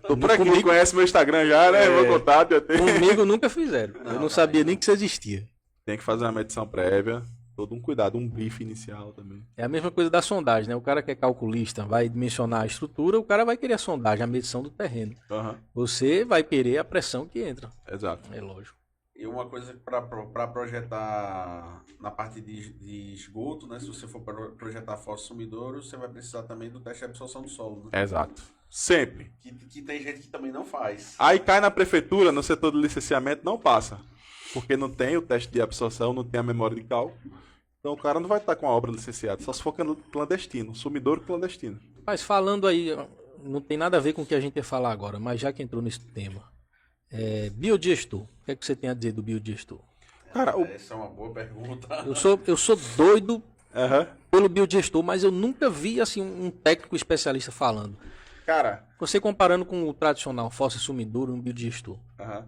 Tô por aqui, conhece meu Instagram já, né? Meu contato eu tenho. Comigo nunca fizeram. Eu não sabia nem que isso existia. Tem que fazer uma medição prévia, todo um cuidado, um brief inicial também. É a mesma coisa da sondagem, né? O cara que é calculista vai dimensionar a estrutura, o cara vai querer a sondagem, a medição do terreno. Aham, Você vai querer a pressão que entra. exato. É lógico. E uma coisa para projetar na parte de esgoto, né? Se você for projetar fosso sumidouro, você vai precisar também do teste de absorção do solo, né? Exato. Sempre. Que tem gente que também não faz. Aí cai na prefeitura, no setor do licenciamento, não passa. Porque não tem o teste de absorção, não tem a memória de cálculo. Então o cara não vai estar com a obra licenciada, só se for clandestino, sumidouro clandestino. Mas falando aí, não tem nada a ver com o que a gente ia falar agora, mas já que entrou nesse tema. Biodigestor. O que é que você tem a dizer do biodigestor? Cara, Essa é uma boa pergunta. Eu sou doido Aham. pelo biodigestor, mas eu nunca vi assim um técnico especialista falando. Cara, Você comparando com o tradicional fossa sumidouro, um biodigestor. aham.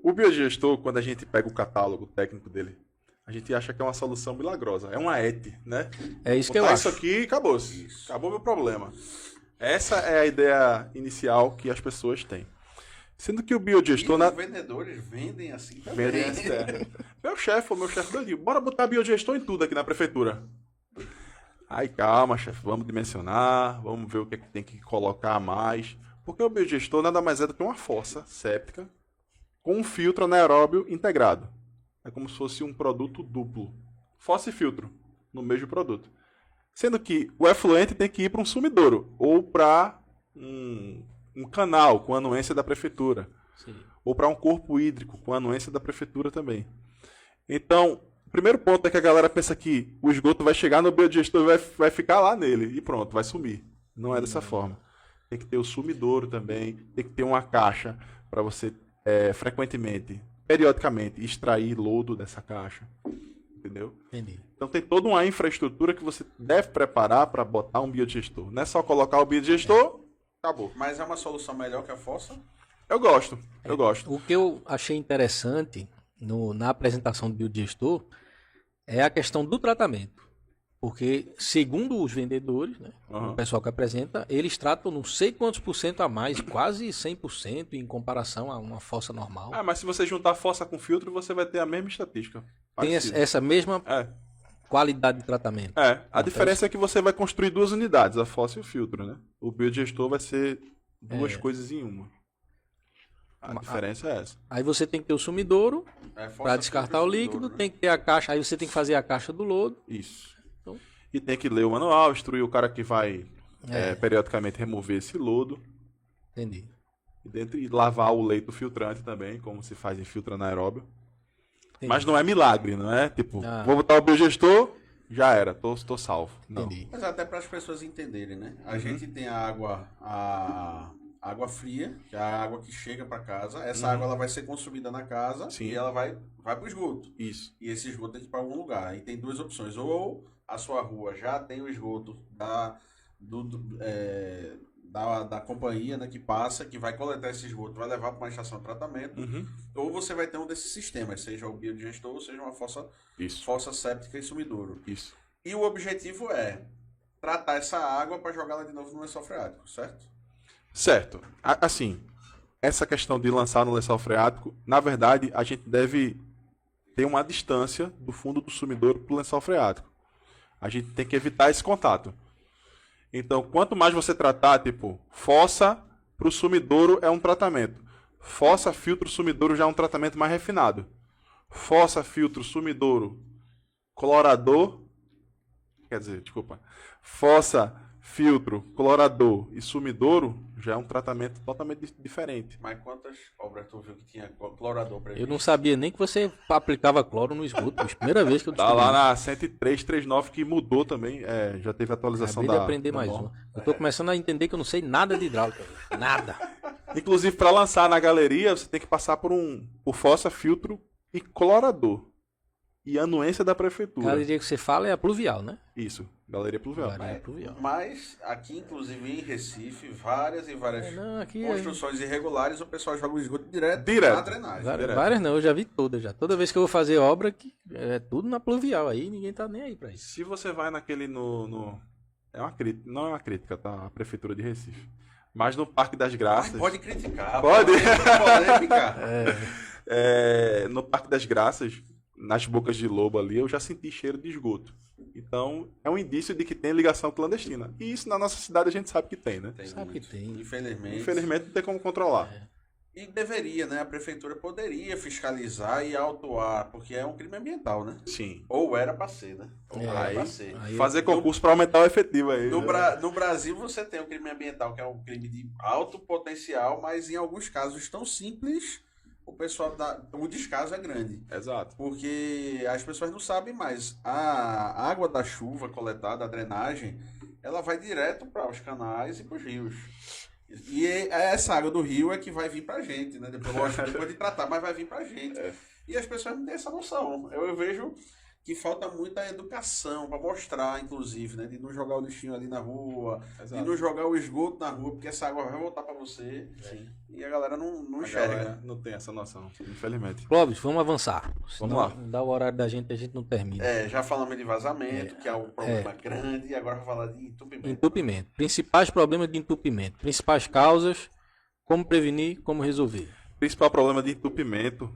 O biodigestor, quando a gente pega o catálogo técnico dele, a gente acha que é uma solução milagrosa. É uma ET, né? É isso que eu Botar acho. isso aqui e acabou-se. Acabou meu problema. Essa é a ideia inicial que as pessoas têm. Sendo que o E biodigestor... os vendedores vendem assim também. Vendem essa ideia. Meu chefe doidinho, bora botar biodigestor em tudo aqui na prefeitura. Aí calma, chefe, vamos dimensionar, vamos ver o que é que tem que colocar a mais. Porque o biodigestor nada mais é do que uma fossa séptica com um filtro anaeróbio integrado. É como se fosse um produto duplo. Fossa e filtro no mesmo produto. Sendo que o efluente tem que ir para um sumidouro ou para um canal com anuência da prefeitura. Sim. Ou para um corpo hídrico com anuência da prefeitura também. Então, o primeiro ponto é que a galera pensa que o esgoto vai chegar no biodigestor e vai ficar lá nele e pronto, vai sumir. Não é dessa forma. Tem que ter o sumidouro também, tem que ter uma caixa para você frequentemente, periodicamente, extrair lodo dessa caixa. Entendeu? Entendi. Então tem toda uma infraestrutura que você deve preparar para botar um biodigestor. Não é só colocar o biodigestor, acabou. Mas é uma solução melhor que a fossa? Eu gosto. O que eu achei interessante na apresentação do biodigestor é a questão do tratamento. Porque, segundo os vendedores, né, o pessoal que apresenta, eles tratam não sei quantos por cento a mais, quase 100% em comparação a uma fossa normal. Ah, mas se você juntar fossa com filtro, você vai ter a mesma estatística. Tem essa mesma qualidade de tratamento. A diferença é que você vai construir 2 unidades, a fossa e o filtro, né? O biodigestor vai ser 2 coisas em uma. A diferença é essa. Aí você tem que ter o sumidouro para descartar o líquido, tem que ter a caixa, aí você tem que fazer a caixa do lodo. Isso. Então, e tem que ler o manual, instruir o cara que vai periodicamente remover esse lodo. Entendi. E lavar o leito filtrante também, como se faz em filtro anaeróbio. Entendi. Mas não é milagre, não é? Tipo, vou botar o biodigestor, já era, tô salvo. Não. Entendi. Mas até para as pessoas entenderem, né? A gente tem a água fria, que é a água que chega para casa. Essa água ela vai ser consumida na casa. Sim. E ela vai para o esgoto. Isso. E esse esgoto tem que ir para algum lugar. E tem 2 opções. Ou a sua rua já tem o esgoto da companhia, né, que passa, que vai coletar esse esgoto, vai levar para uma estação de tratamento. Ou você vai ter um desses sistemas, seja o biodigestor ou seja uma fossa séptica e sumidouro. Isso. E o objetivo é tratar essa água para jogá-la de novo no lençol freático, certo? Certo. Assim, essa questão de lançar no lençol freático, na verdade, a gente deve ter uma distância do fundo do sumidouro para o lençol freático. A gente tem que evitar esse contato. Então, quanto mais você tratar, tipo, fossa para o sumidouro é um tratamento. Fossa, filtro, sumidouro já é um tratamento mais refinado. Fossa, filtro, sumidouro, clorador. Quer dizer, desculpa. Fossa, filtro, clorador e sumidouro já é um tratamento totalmente diferente. Mas quantas obras tu viu que tinha clorador previsto? Eu não sabia nem que você aplicava cloro no esgoto. Primeira vez que eu Tá descobri. lá na 10339 que mudou também. Já teve atualização Acabei de aprender mais norma. uma. Eu tô começando a entender que eu não sei nada de hidráulica. Nada. Inclusive, para lançar na galeria, você tem que passar por fossa, filtro e clorador. E anuência da A prefeitura. galeria que você fala é a pluvial, né? Isso, galeria pluvial. Galeria pluvial. Mas aqui, inclusive em Recife, várias e várias Não, aqui construções irregulares, o pessoal joga o esgoto direto na drenagem. Várias não, eu já vi todas já. Toda vez que eu vou fazer obra, é tudo na pluvial. Aí ninguém tá nem aí pra isso. Se você vai naquele é uma crítica, não é uma crítica, tá? A prefeitura de Recife. Mas no Parque das Graças. Mas pode criticar. Pode. Polêmica. No Parque das Graças, nas bocas de lobo ali, eu já senti cheiro de esgoto. Então, é um indício de que tem ligação clandestina. E isso na nossa cidade a gente sabe que tem, né? Sabe que tem. Infelizmente não tem como controlar. E deveria, né? A prefeitura poderia fiscalizar e autuar, porque é um crime ambiental, né? Sim. Ou era pra ser, né? Ou era pra ser. Fazer concurso para aumentar o efetivo aí. No Brasil você tem o crime ambiental, que é um crime de alto potencial, mas em alguns casos tão simples, o descaso é grande. Exato. Porque as pessoas não sabem mais. A água da chuva coletada, a drenagem, ela vai direto para os canais e para os rios. E essa água do rio é que vai vir pra gente, né? Depois de tratar, mas vai vir pra gente. E as pessoas não têm essa noção. Eu vejo que falta muita educação para mostrar, inclusive, né? De não jogar o lixinho ali na rua, de não jogar o esgoto na rua, porque essa água vai voltar para você. Sim. E a galera não enxerga. Galera não tem essa noção, infelizmente. Clóvis, vamos avançar. Vamos lá. Não dá o horário da gente, a gente não termina. Já falamos de vazamento, que é um problema grande, e agora vamos falar de entupimento. Entupimento. Principais problemas de entupimento. Principais causas, como prevenir, como resolver. Principal problema de entupimento,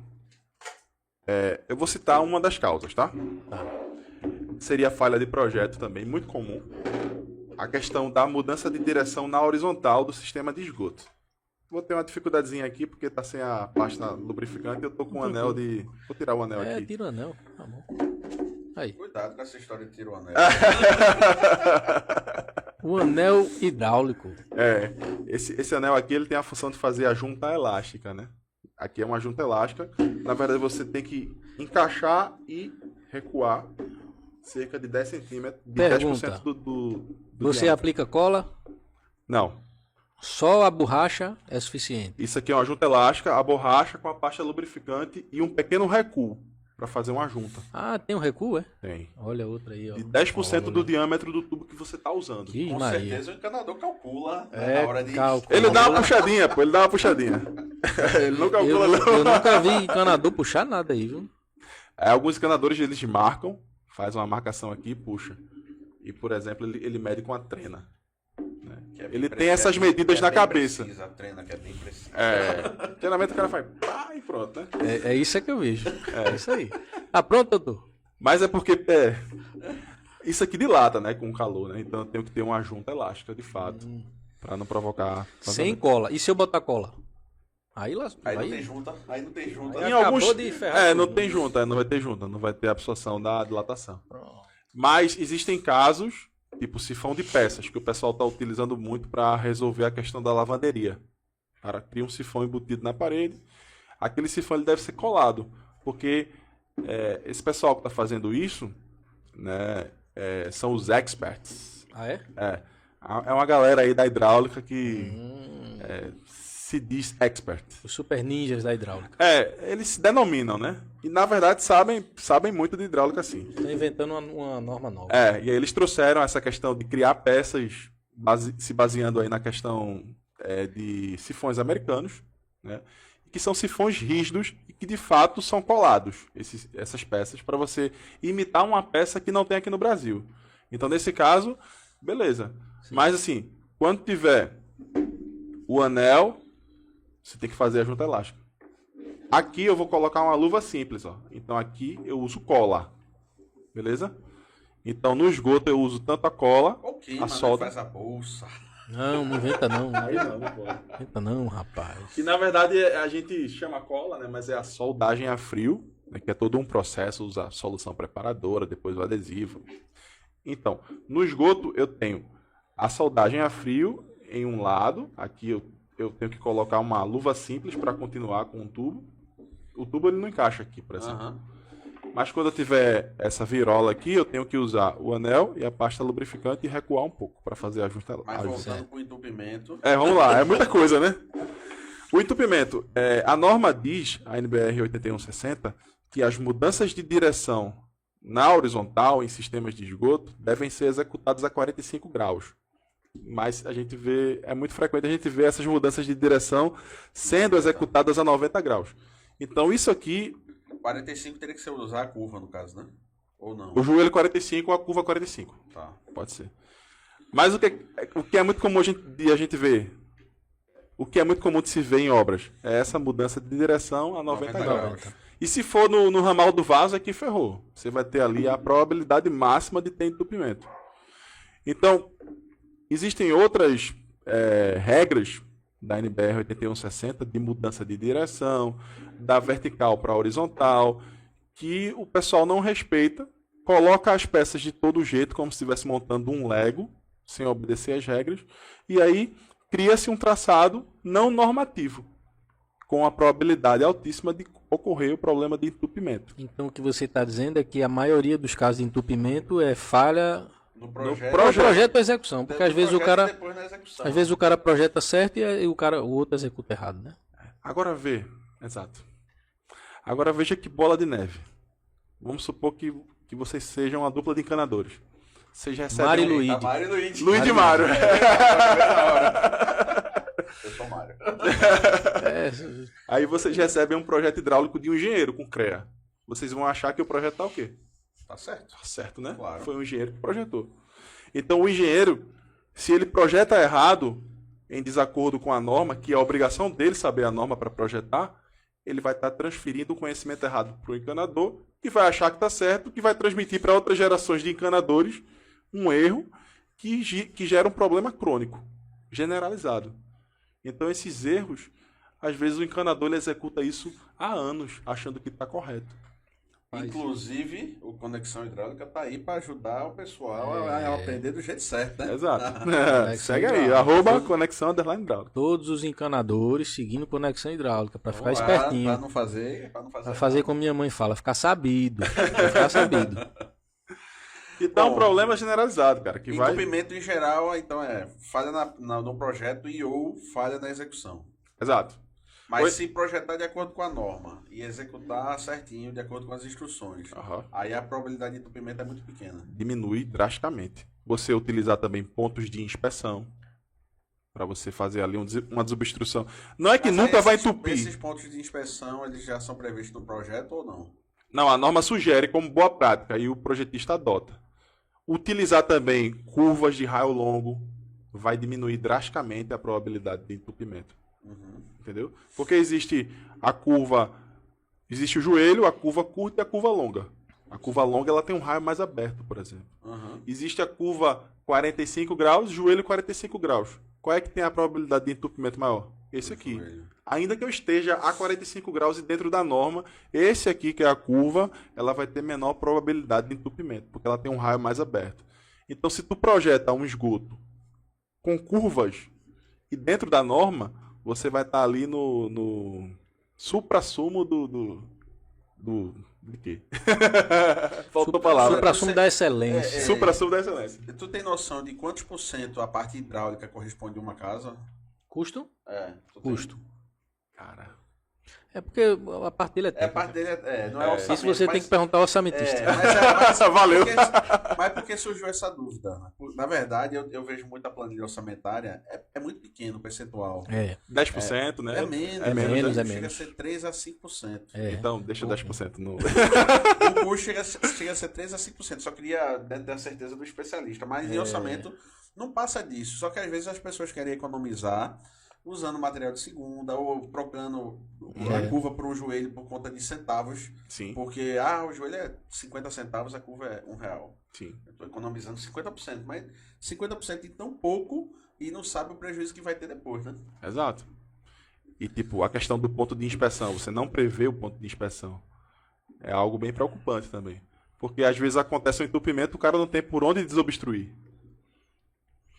eu vou citar uma das causas, tá? Seria a falha de projeto também, muito comum. A questão da mudança de direção na horizontal do sistema de esgoto. vou ter uma dificuldadezinha aqui, porque tá sem a pasta lubrificante e eu tô com um anel de... Vou tirar o anel aqui. Tira o anel. Tá bom. Aí. Cuidado com essa história de tiro anel. O anel hidráulico. Esse anel aqui, ele tem a função de fazer a junta elástica, né? Aqui é uma junta elástica. Na verdade, você tem que encaixar e recuar cerca de 10 centímetros, de Pergunta. 10% do Você diâmetro. aplica cola? Não. Só a borracha é suficiente. Isso aqui é uma junta elástica, a borracha com a pasta lubrificante e um pequeno recuo para fazer uma junta. Ah, tem um recuo, é? Tem. Olha outra aí, ó. De 10% do Olha. diâmetro do tubo que você tá usando. Que Com Maria. certeza o encanador calcula É, na hora de... calcula. Ele dá uma puxadinha, pô, ele dá uma puxadinha. Ele não calcula, não. Eu nunca vi encanador puxar nada aí, viu? Alguns encanadores, eles marcam, faz uma marcação aqui e puxa. E, por exemplo, ele mede com a trena. Que é bem Ele preciso, tem essas que é medidas bem na cabeça. precisa, a treina que é bem precisa. Geralmente o cara faz pá e pronto, né? É isso que eu vejo. É isso aí. Tá pronto, doutor? Mas é porque isso aqui dilata, né, com o calor, né? Então eu tenho que ter uma junta elástica, de fato, para não provocar... Sem cola. E se eu botar cola? Aí lá. Aí não tem junta, aí não tem junta. Aí Em acabou alguns... de ferrar não tudo. tem junta, não vai ter junta, não vai ter absorção da dilatação. Mas existem casos, tipo sifão de peças, que o pessoal está utilizando muito para resolver a questão da lavanderia. O cara cria um sifão embutido na parede, aquele sifão ele deve ser colado, porque esse pessoal que está fazendo isso, né, são os experts. Ah, é? É uma galera aí da hidráulica que se diz expert. Os super ninjas da hidráulica. Eles se denominam, né? E na verdade sabem muito de hidráulica, sim. Estão inventando uma norma nova. E aí eles trouxeram essa questão de criar peças se baseando aí na questão de sifões americanos, né? Que são sifões rígidos e que de fato são colados, essas peças, para você imitar uma peça que não tem aqui no Brasil. Então, nesse caso, beleza. Sim. Mas assim, quando tiver o anel, você tem que fazer a junta elástica. Aqui eu vou colocar uma luva simples, ó. Então aqui eu uso cola. Beleza? Então no esgoto eu uso tanto a cola, a solda. Faz a bolsa. Não inventa não. Aí não pode. Inventa não, rapaz. E na verdade a gente chama cola, né? Mas é a soldagem a frio, né? Que é todo um processo, usa a solução preparadora, depois o adesivo. Então, no esgoto eu tenho a soldagem a frio em um lado. Aqui eu tenho que colocar uma luva simples para continuar com o tubo. O tubo ele não encaixa aqui, por exemplo. Uhum. Mas quando eu tiver essa virola aqui, eu tenho que usar o anel e a pasta lubrificante e recuar um pouco para fazer a junta. Mas voltando para o entupimento... Vamos lá, é muita coisa, né? O entupimento, a norma diz, a NBR 8160, que as mudanças de direção na horizontal em sistemas de esgoto devem ser executadas a 45 graus. Mas a gente vê, é muito frequente a gente ver essas mudanças de direção sendo executadas a 90 graus. Então isso aqui... 45 teria que ser usar a curva, no caso, né? Ou não? O joelho 45 ou a curva 45. Tá. Pode ser. Mas o que é muito comum a gente ver, o que é muito comum de se ver em obras, é essa mudança de direção a 90 graus. E se for no ramal do vaso, é que ferrou. Você vai ter ali a probabilidade máxima de ter entupimento. Então, existem outras regras da NBR 8160 de mudança de direção, da vertical para a horizontal, que o pessoal não respeita, coloca as peças de todo jeito, como se estivesse montando um Lego, sem obedecer às regras, e aí cria-se um traçado não normativo, com a probabilidade altíssima de ocorrer o problema de entupimento. Então o que você está dizendo é que a maioria dos casos de entupimento é falha no projeto ou execução, porque às vezes o cara projeta certo e o outro executa errado, né? Agora veja que bola de neve. Vamos supor que vocês sejam uma dupla de encanadores. Vocês recebem Mário e Luigi. Luigi e Mário. Eu sou Mário. Aí vocês recebem um projeto hidráulico de um engenheiro com CREA. Vocês vão achar que o projeto tá o quê? Tá certo. Tá certo, né? Claro. Foi um engenheiro que projetou. Então o engenheiro, se ele projeta errado, em desacordo com a norma, que é a obrigação dele saber a norma para projetar, ele vai estar transferindo o conhecimento errado para o encanador, que vai achar que está certo, que vai transmitir para outras gerações de encanadores um erro que gera um problema crônico, generalizado. Então esses erros, às vezes o encanador ele executa isso há anos, achando que está correto. Inclusive, o Conexão Hidráulica tá aí para ajudar o pessoal a aprender do jeito certo, né? Exato. Conexão Segue aí, hidráulica. @conexão_hidráulica. Todos os encanadores seguindo conexão hidráulica, para ficar espertinho. Para não fazer Pra fazer como minha mãe fala, ficar sabido. Pra ficar sabido. Então, Bom, um problema generalizado, cara, que vai... entupimento em geral, então falha no projeto e ou falha na execução. Exato. Mas se projetar de acordo com a norma e executar certinho de acordo com as instruções, Aham. aí a probabilidade de entupimento é muito pequena. Diminui drasticamente. Você utilizar também pontos de inspeção para você fazer ali uma desobstrução. Não é que Mas nunca aí vai esses entupir. pontos de inspeção, eles já são previstos no projeto ou não? Não, a norma sugere como boa prática e o projetista adota. Utilizar também curvas de raio longo vai diminuir drasticamente a probabilidade de entupimento. Uhum. Entendeu? Porque existe o joelho, a curva curta e a curva longa. A curva longa ela tem um raio mais aberto, por exemplo. Uhum. Existe a curva 45 graus, joelho 45 graus. Qual é que tem a probabilidade de entupimento maior? Esse aqui. Joelho. Ainda que eu esteja a 45 graus e dentro da norma, esse aqui, que é a curva, ela vai ter menor probabilidade de entupimento, porque ela tem um raio mais aberto. Então, se tu projeta um esgoto com curvas e dentro da norma, você vai estar ali no supra-sumo de quê? Faltou a palavra. Supra-sumo da excelência. Supra-sumo da excelência. Tu tem noção de quantos por cento a parte hidráulica corresponde a uma casa? Custo? Tu tem? Custo. Cara, É porque a parte dele é A técnica. parte dele não é orçamento. Isso você tem que perguntar ao orçamentista. Valeu. Mas por que surgiu essa dúvida? Na verdade, eu vejo muito a planilha orçamentária, é muito pequeno o percentual. É. 10%, né? É menos, É menos, é chega menos. a ser 3 a 5%. É. Então, deixa 10% no... O custo chega a ser 3 a 5%. Só queria ter a certeza do especialista. Mas em orçamento não passa disso. Só que às vezes as pessoas querem economizar usando material de segunda ou trocando a curva para um joelho por conta de centavos. Sim, Porque o joelho é 50 centavos, a curva é R$1. sim. Eu estou economizando 50%, mas 50% em tão pouco e não sabe o prejuízo que vai ter depois, né? Exato. E, tipo, a questão do ponto de inspeção. Você não prevê o ponto de inspeção. É algo bem preocupante também. Porque, às vezes, acontece um entupimento e o cara não tem por onde desobstruir.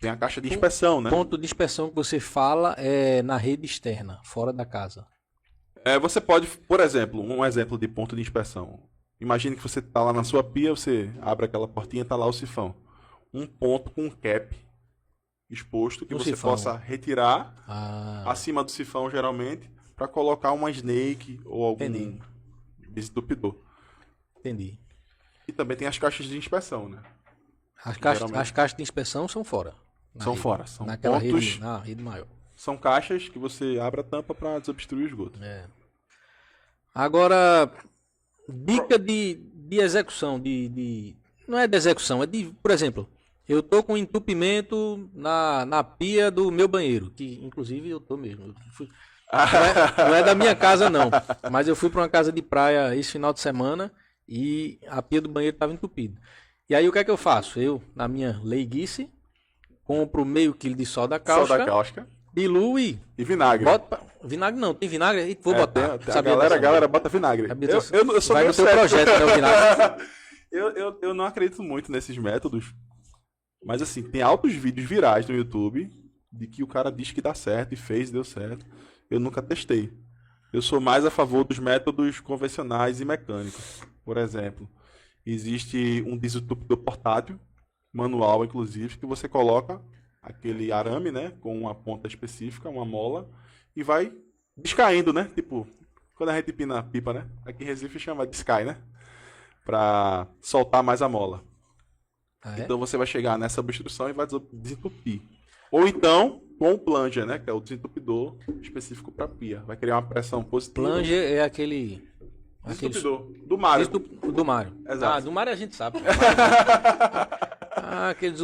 Tem a caixa de inspeção, né? Ponto de inspeção que você fala é na rede externa, fora da casa. Você pode, por exemplo, um exemplo de ponto de inspeção. Imagine que você está lá na sua pia, você abre aquela portinha e está lá o sifão. Um ponto com um cap exposto que No você sifão. possa retirar Ah, acima do sifão, geralmente, para colocar uma snake ou algum Entendi. desentupidor. entendi. E também tem as caixas de inspeção, né? As caixas de inspeção são fora. Na São rede. fora, são Naquela pontos, rede, na rede maior. são caixas que você abre a tampa para desobstruir o esgoto. É. Agora, dica de execução, não é de execução, é de, por exemplo, eu tô com entupimento na pia do meu banheiro, que inclusive eu tô mesmo. Não é da minha casa não, mas eu fui para uma casa de praia esse final de semana e a pia do banheiro estava entupida. E aí o que é que eu faço? Eu, na minha leiguice, compro meio quilo de soda Sal cáustica, da cáustica diluo e e vinagre. vinagre não, tem vinagre? E vou botar. A Sabia dessa? galera bota vinagre. Sabia Eu dessa? sou Vai meio no teu cético. projeto, né, o vinagre. Eu não acredito muito nesses métodos. Mas assim, tem altos vídeos virais no YouTube de que o cara diz que dá certo e fez e deu certo. Eu nunca testei. Eu sou mais a favor dos métodos convencionais e mecânicos. Por exemplo, existe um desentupidor portátil, manual inclusive, que você coloca aquele arame, né, com uma ponta específica, uma mola, e vai descaindo, né? Tipo, quando a gente empina a pipa, né? Aqui em Recife chama descai, né? Pra soltar mais a mola. Ah, é? Então você vai chegar nessa obstrução e vai desentupir. Ou então, com o plunger, né? Que é o desentupidor específico para pia. Vai criar uma pressão positiva. Plunger é aquele Desentupidor. Do Mário. do Mário. Exato. Ah, do Mário a gente sabe. Aquele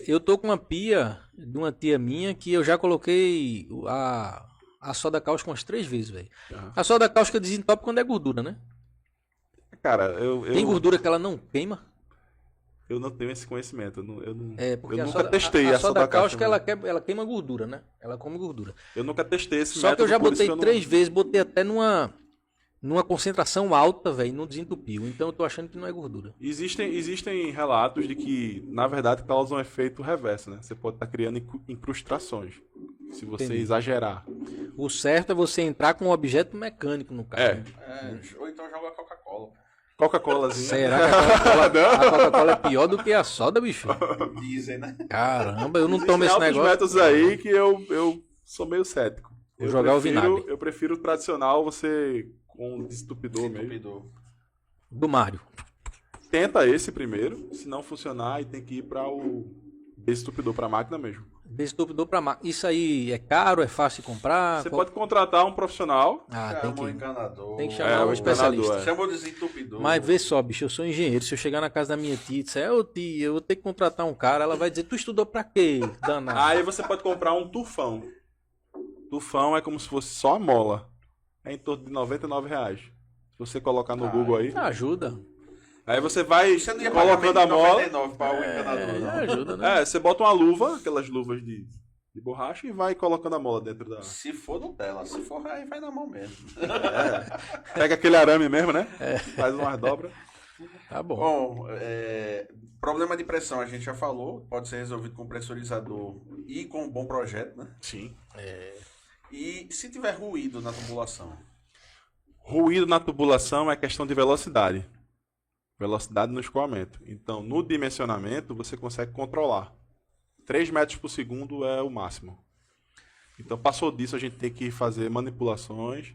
eu tô com uma pia de uma tia minha que eu já coloquei a soda cáustica umas 3 vezes, velho. Uhum. A soda cáustica desentope quando é gordura, né? Cara, Tem gordura que ela não queima? eu não tenho esse conhecimento. Porque eu a nunca soda, testei a a soda soda cáustica, cáustica. ela queima gordura, né? Ela come gordura. Eu nunca testei esse Só que eu método, já por isso botei que eu não- 3 vezes, botei até numa concentração alta, velho, não desentupiu. Então eu tô achando que não é gordura. Existem relatos de que, na verdade, causa um efeito reverso, né? Você pode estar criando incrustações, se você Entendi. exagerar. O certo é você entrar com um objeto mecânico no carro. É. Ou então joga Coca-Cola. Coca-Colazinha. Será que a Coca-Cola é pior do que a soda, bicho? Dizem, né? Caramba, eu não Existem tomo esse altos negócio. métodos aí que eu sou meio cético. Vou jogar o vinagre. Eu prefiro o tradicional, você com um desentupidor mesmo. Desentupidor. Do Mário. Tenta esse primeiro, se não funcionar, aí tem que ir para o desentupidor para a máquina mesmo. Desentupidor pra máquina. Isso aí é caro, é fácil de comprar? Você pode contratar um profissional. Ah, Chama o encanador. tem que chamar o um especialista. encanador, Chama o desentupidor. Mas vê só, bicho, eu sou engenheiro. Se eu chegar na casa da minha tia e disser, ô tia, eu vou ter que contratar um cara, ela vai dizer, tu estudou pra quê, danado? Aí você pode comprar um tufão. Tufão é como se fosse só a mola. É em torno de R$ 99. Se você colocar no Google aí. Ajuda. Aí você vai Você não ia pagar colocando a mola. 99 para o encanador, não. Ajuda, né? É, você bota uma luva, aquelas luvas de borracha, e vai colocando a mola dentro da. Se for Nutella, se for aí vai na mão mesmo. Pega aquele arame mesmo, né? Faz umas dobras. Tá bom. Bom, problema de pressão a gente já falou, pode ser resolvido com pressurizador e com um bom projeto, né? Sim. E se tiver ruído na tubulação? Ruído na tubulação é questão de velocidade. Velocidade no escoamento. Então, no dimensionamento, você consegue controlar. 3 metros por segundo é o máximo. Então, passou disso, a gente tem que fazer manipulações,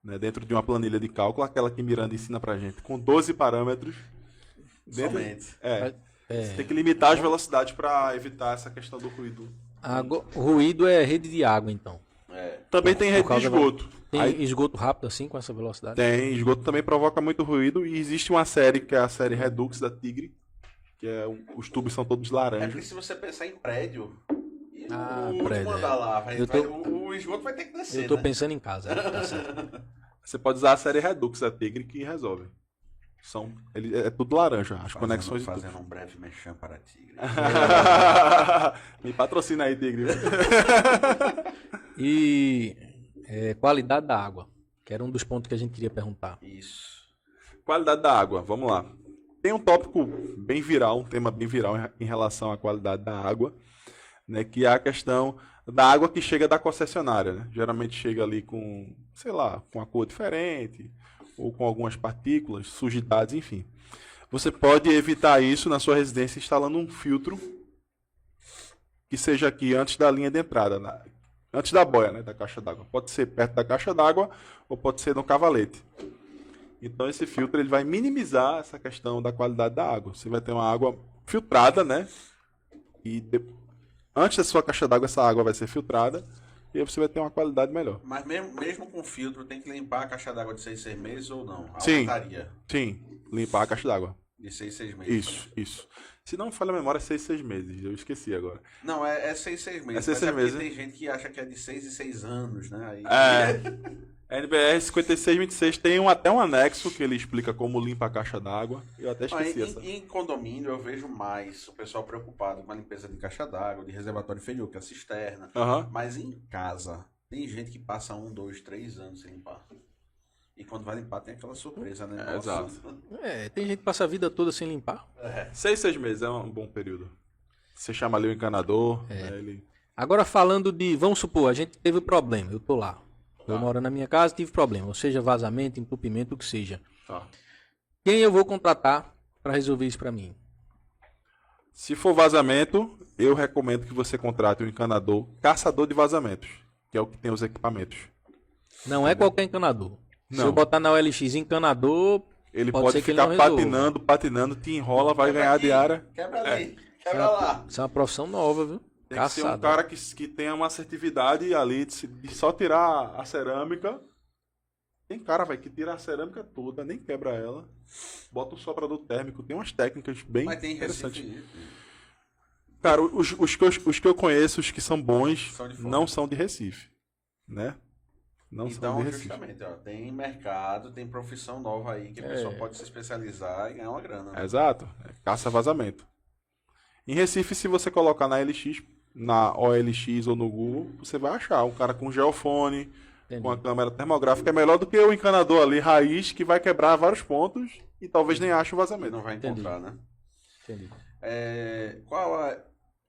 né, dentro de uma planilha de cálculo, aquela que Miranda ensina pra gente, com 12 parâmetros. Somente. Você tem que limitar as velocidades para evitar essa questão do ruído. Ruído é rede de água, então. Também tem rede de causa esgoto. Tem Aí esgoto rápido assim, com essa velocidade? tem, esgoto também provoca muito ruído. E existe uma série, que é a série Redux da Tigre, que é os tubos são todos É laranjas. porque se você pensar em prédio, e Ah, o prédio, último andar lá, o esgoto vai ter que descer, Eu tô né? pensando em casa. Tá certo. Você pode usar a série Redux da Tigre que resolve. É tudo laranja, as conexões e tudo. Fazendo um breve mexão para Tigre. Me patrocina aí, Tigre. E qualidade da água, que era um dos pontos que a gente queria perguntar. Isso. Qualidade da água, vamos lá. Tem um tópico bem viral, um tema bem viral em relação à qualidade da água, né, que é a questão da água que chega da concessionária, né? Geralmente chega ali com, sei lá, com uma cor diferente, ou com algumas partículas, sujidades, enfim. Você pode evitar isso na sua residência instalando um filtro que seja aqui antes da linha de entrada, antes da boia, né, da caixa d'água. Pode ser perto da caixa d'água ou pode ser no cavalete. Então esse filtro ele vai minimizar essa questão da qualidade da água. Você vai ter uma água filtrada, né? E antes da sua caixa d'água essa água vai ser filtrada e aí você vai ter uma qualidade melhor. Mas mesmo com filtro, tem que limpar a caixa d'água de 6 meses ou não? A Sim. lataria Sim, limpar a caixa d'água. de 6 meses. Isso. Se não me falha a memória, é 6 meses. Eu esqueci agora. Não, é 6 meses. É 6 mas meses, porque né? tem gente que acha que é de 6 em 6 anos, né? Aí... A NBR 5626 tem até um anexo que ele explica como limpa a caixa d'água. Eu até esqueci essa. Em condomínio eu vejo mais o pessoal preocupado com a limpeza de caixa d'água, de reservatório inferior, que é a cisterna. Aham. Mas em casa, tem gente que passa 1, 2, 3 anos sem limpar. E quando vai limpar tem aquela surpresa, né? Nossa. Exato. Tem gente que passa a vida toda sem limpar. 6 meses é um bom período. Você chama ali o encanador, né, ele... Agora falando de, vamos supor, a gente teve problema, eu tô lá. Eu moro na minha casa, tive problema, ou seja, vazamento, entupimento, o que seja. Tá. Quem eu vou contratar para resolver isso para mim? Se for vazamento, eu recomendo que você contrate um encanador caçador de vazamentos, que é o que tem os equipamentos. Não é qualquer encanador. Se Não. eu botar na OLX encanador, Ele Pode pode ser que ele ficar não resolva. patinando, te enrola, vai Quebra ganhar aqui, diária. Quebra ali, quebra lá. isso é uma profissão nova, viu? Tem que ser um Caçada. cara que tenha uma assertividade ali de só tirar a cerâmica. Tem cara, vai que tira a cerâmica toda, nem quebra ela. Bota um soprador térmico. Tem umas técnicas bem Mas tem interessantes. Recife. Cara, os que eu conheço, os que são bons, São de fora. não são de Recife, né? Não são Então, de Recife. justamente, ó, tem mercado, tem profissão nova aí que a pessoa pode se especializar e ganhar uma grana. Né? Exato. É caça-vazamento. Em Recife, se você colocar na LX, na OLX ou no Google, você vai achar um cara com geofone, com a câmera termográfica. É melhor do que o encanador ali, raiz, que vai quebrar vários pontos e talvez nem ache o E vazamento. não vai encontrar, né? Entendi.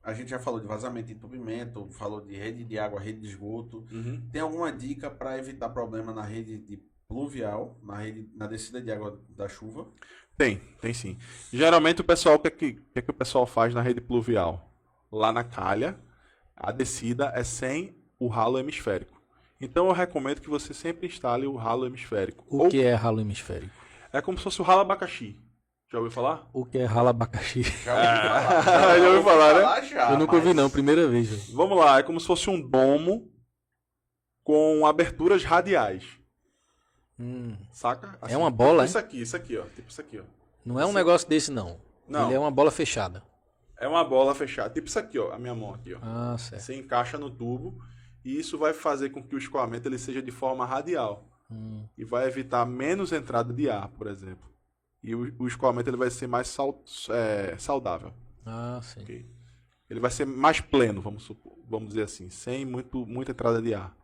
A gente já falou de vazamento, entupimento, falou de rede de água, rede de esgoto. Tem alguma dica para evitar problema na rede de pluvial, na descida de água da chuva? Tem sim. Geralmente o pessoal, o que é que o pessoal faz na rede pluvial? Lá na calha, a descida é sem o ralo hemisférico. Então eu recomendo que você sempre instale o ralo hemisférico. O que é ralo hemisférico? É como se fosse o ralo abacaxi. Já ouviu falar? O que é ralo abacaxi? Já ouvi falar. Já ouviu falar, né? Já, Eu nunca ouvi não, primeira vez. Véio. Vamos lá, é como se fosse um domo com aberturas radiais. Saca? É uma bola, Isso aqui, ó. Tipo isso aqui, ó. Não é um negócio desse, não. Não. Ele é uma bola fechada. É uma bola fechada. Tipo isso aqui, ó. A minha mão aqui, ó. Ah, certo. Você encaixa no tubo e isso vai fazer com que o escoamento ele seja de forma radial. E vai evitar menos entrada de ar, por exemplo. E o escoamento ele vai ser mais saudável. Ah, sim. Okay? Ele vai ser mais pleno, vamos dizer assim, sem muita entrada de ar.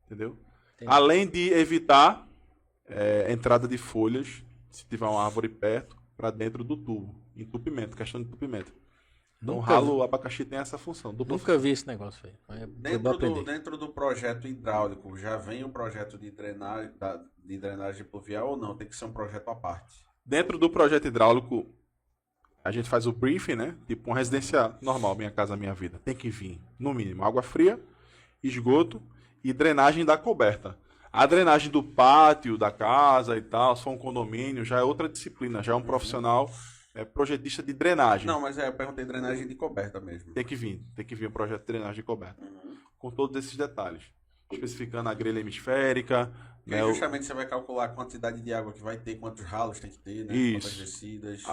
Entendeu? Entendi. Além de evitar entrada de folhas, se tiver uma árvore perto, para dentro do tubo. Entupimento, questão de entupimento. Então, o ralo abacaxi tem essa função. Nunca vi esse negócio, velho. Dentro do projeto hidráulico, já vem o projeto de drenagem pluvial ou não? Tem que ser um projeto à parte? Dentro do projeto hidráulico, a gente faz o briefing, né? Tipo uma residência normal, Minha Casa Minha Vida. Tem que vir, no mínimo, água fria, esgoto e drenagem da coberta. A drenagem do pátio, da casa e tal, só um condomínio, já é outra disciplina, já é um profissional projetista de drenagem. Não, mas eu perguntei drenagem de coberta mesmo. Tem que vir um projeto de drenagem de coberta. Com todos esses detalhes. Especificando a grelha hemisférica. E aí, justamente você vai calcular a quantidade de água que vai ter, quantos ralos tem que ter, né? Isso. Quantas descidas.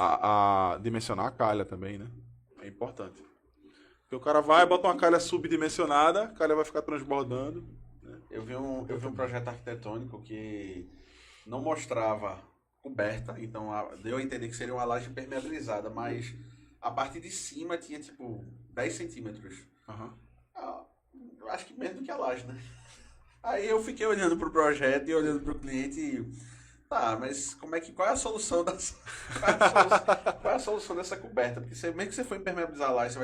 Dimensionar a calha também, né? É importante. Porque o cara vai, bota uma calha subdimensionada, a calha vai ficar transbordando. Né? Eu vi um projeto arquitetônico que não mostrava coberta, então deu a entender que seria uma laje impermeabilizada, mas a parte de cima tinha tipo 10 centímetros. Eu acho que menos do que a laje, né? Aí eu fiquei olhando pro projeto e olhando pro cliente e... Tá, mas qual é a solução dessa... qual é a solução dessa coberta? Porque mesmo que você for impermeabilizar a laje,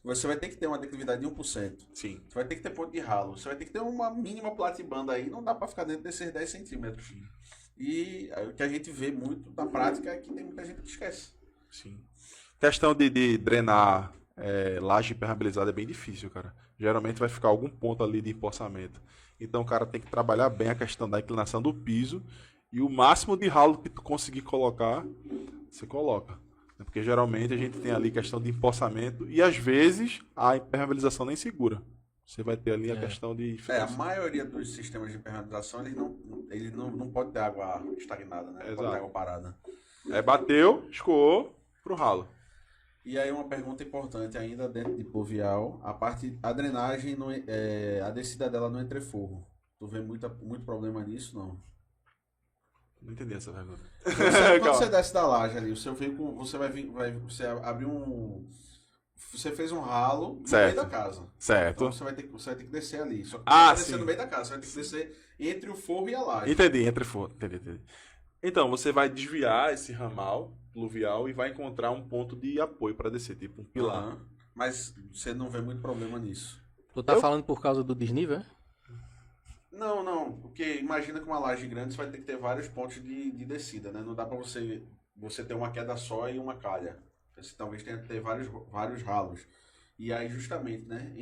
você vai ter que ter uma declividade de 1%. Sim. Você vai ter que ter ponto de ralo. Você vai ter que ter uma mínima platibanda aí. Não dá para ficar dentro desses 10 centímetros. E o que a gente vê muito na prática é que tem muita gente que esquece. Sim. Questão de drenar laje impermeabilizada é bem difícil, cara. Geralmente vai ficar algum ponto ali de empoçamento. Então o cara tem que trabalhar bem a questão da inclinação do piso e o máximo de ralo que tu conseguir colocar, você coloca. Porque geralmente a gente tem ali questão de empoçamento e às vezes a impermeabilização nem segura. Você vai ter ali a questão de... A maioria dos sistemas de impermeabilização, ele não pode ter água estagnada, né? Não pode ter água parada. Bateu, escoou pro ralo. E aí uma pergunta importante ainda dentro de pluvial, a drenagem, a descida dela no entreforro. Tu vê muito problema nisso, não? Não entendi essa pergunta. Quando você desce da laje ali, você abriu você fez um ralo no meio da casa. Certo. Então você vai ter que descer ali. Só que sim. No meio da casa, você vai ter que descer entre o forro e a laje. Entendi, entre forro. Entendi. Então, você vai desviar esse ramal pluvial e vai encontrar um ponto de apoio para descer, tipo um pilar. Mas você não vê muito problema nisso. Tu tá falando por causa do desnível, é? Não, porque imagina que uma laje grande você vai ter que ter vários pontos de descida, né? Não dá para você ter uma queda só e uma calha. Você talvez tenha que ter vários ralos. E aí, justamente, né?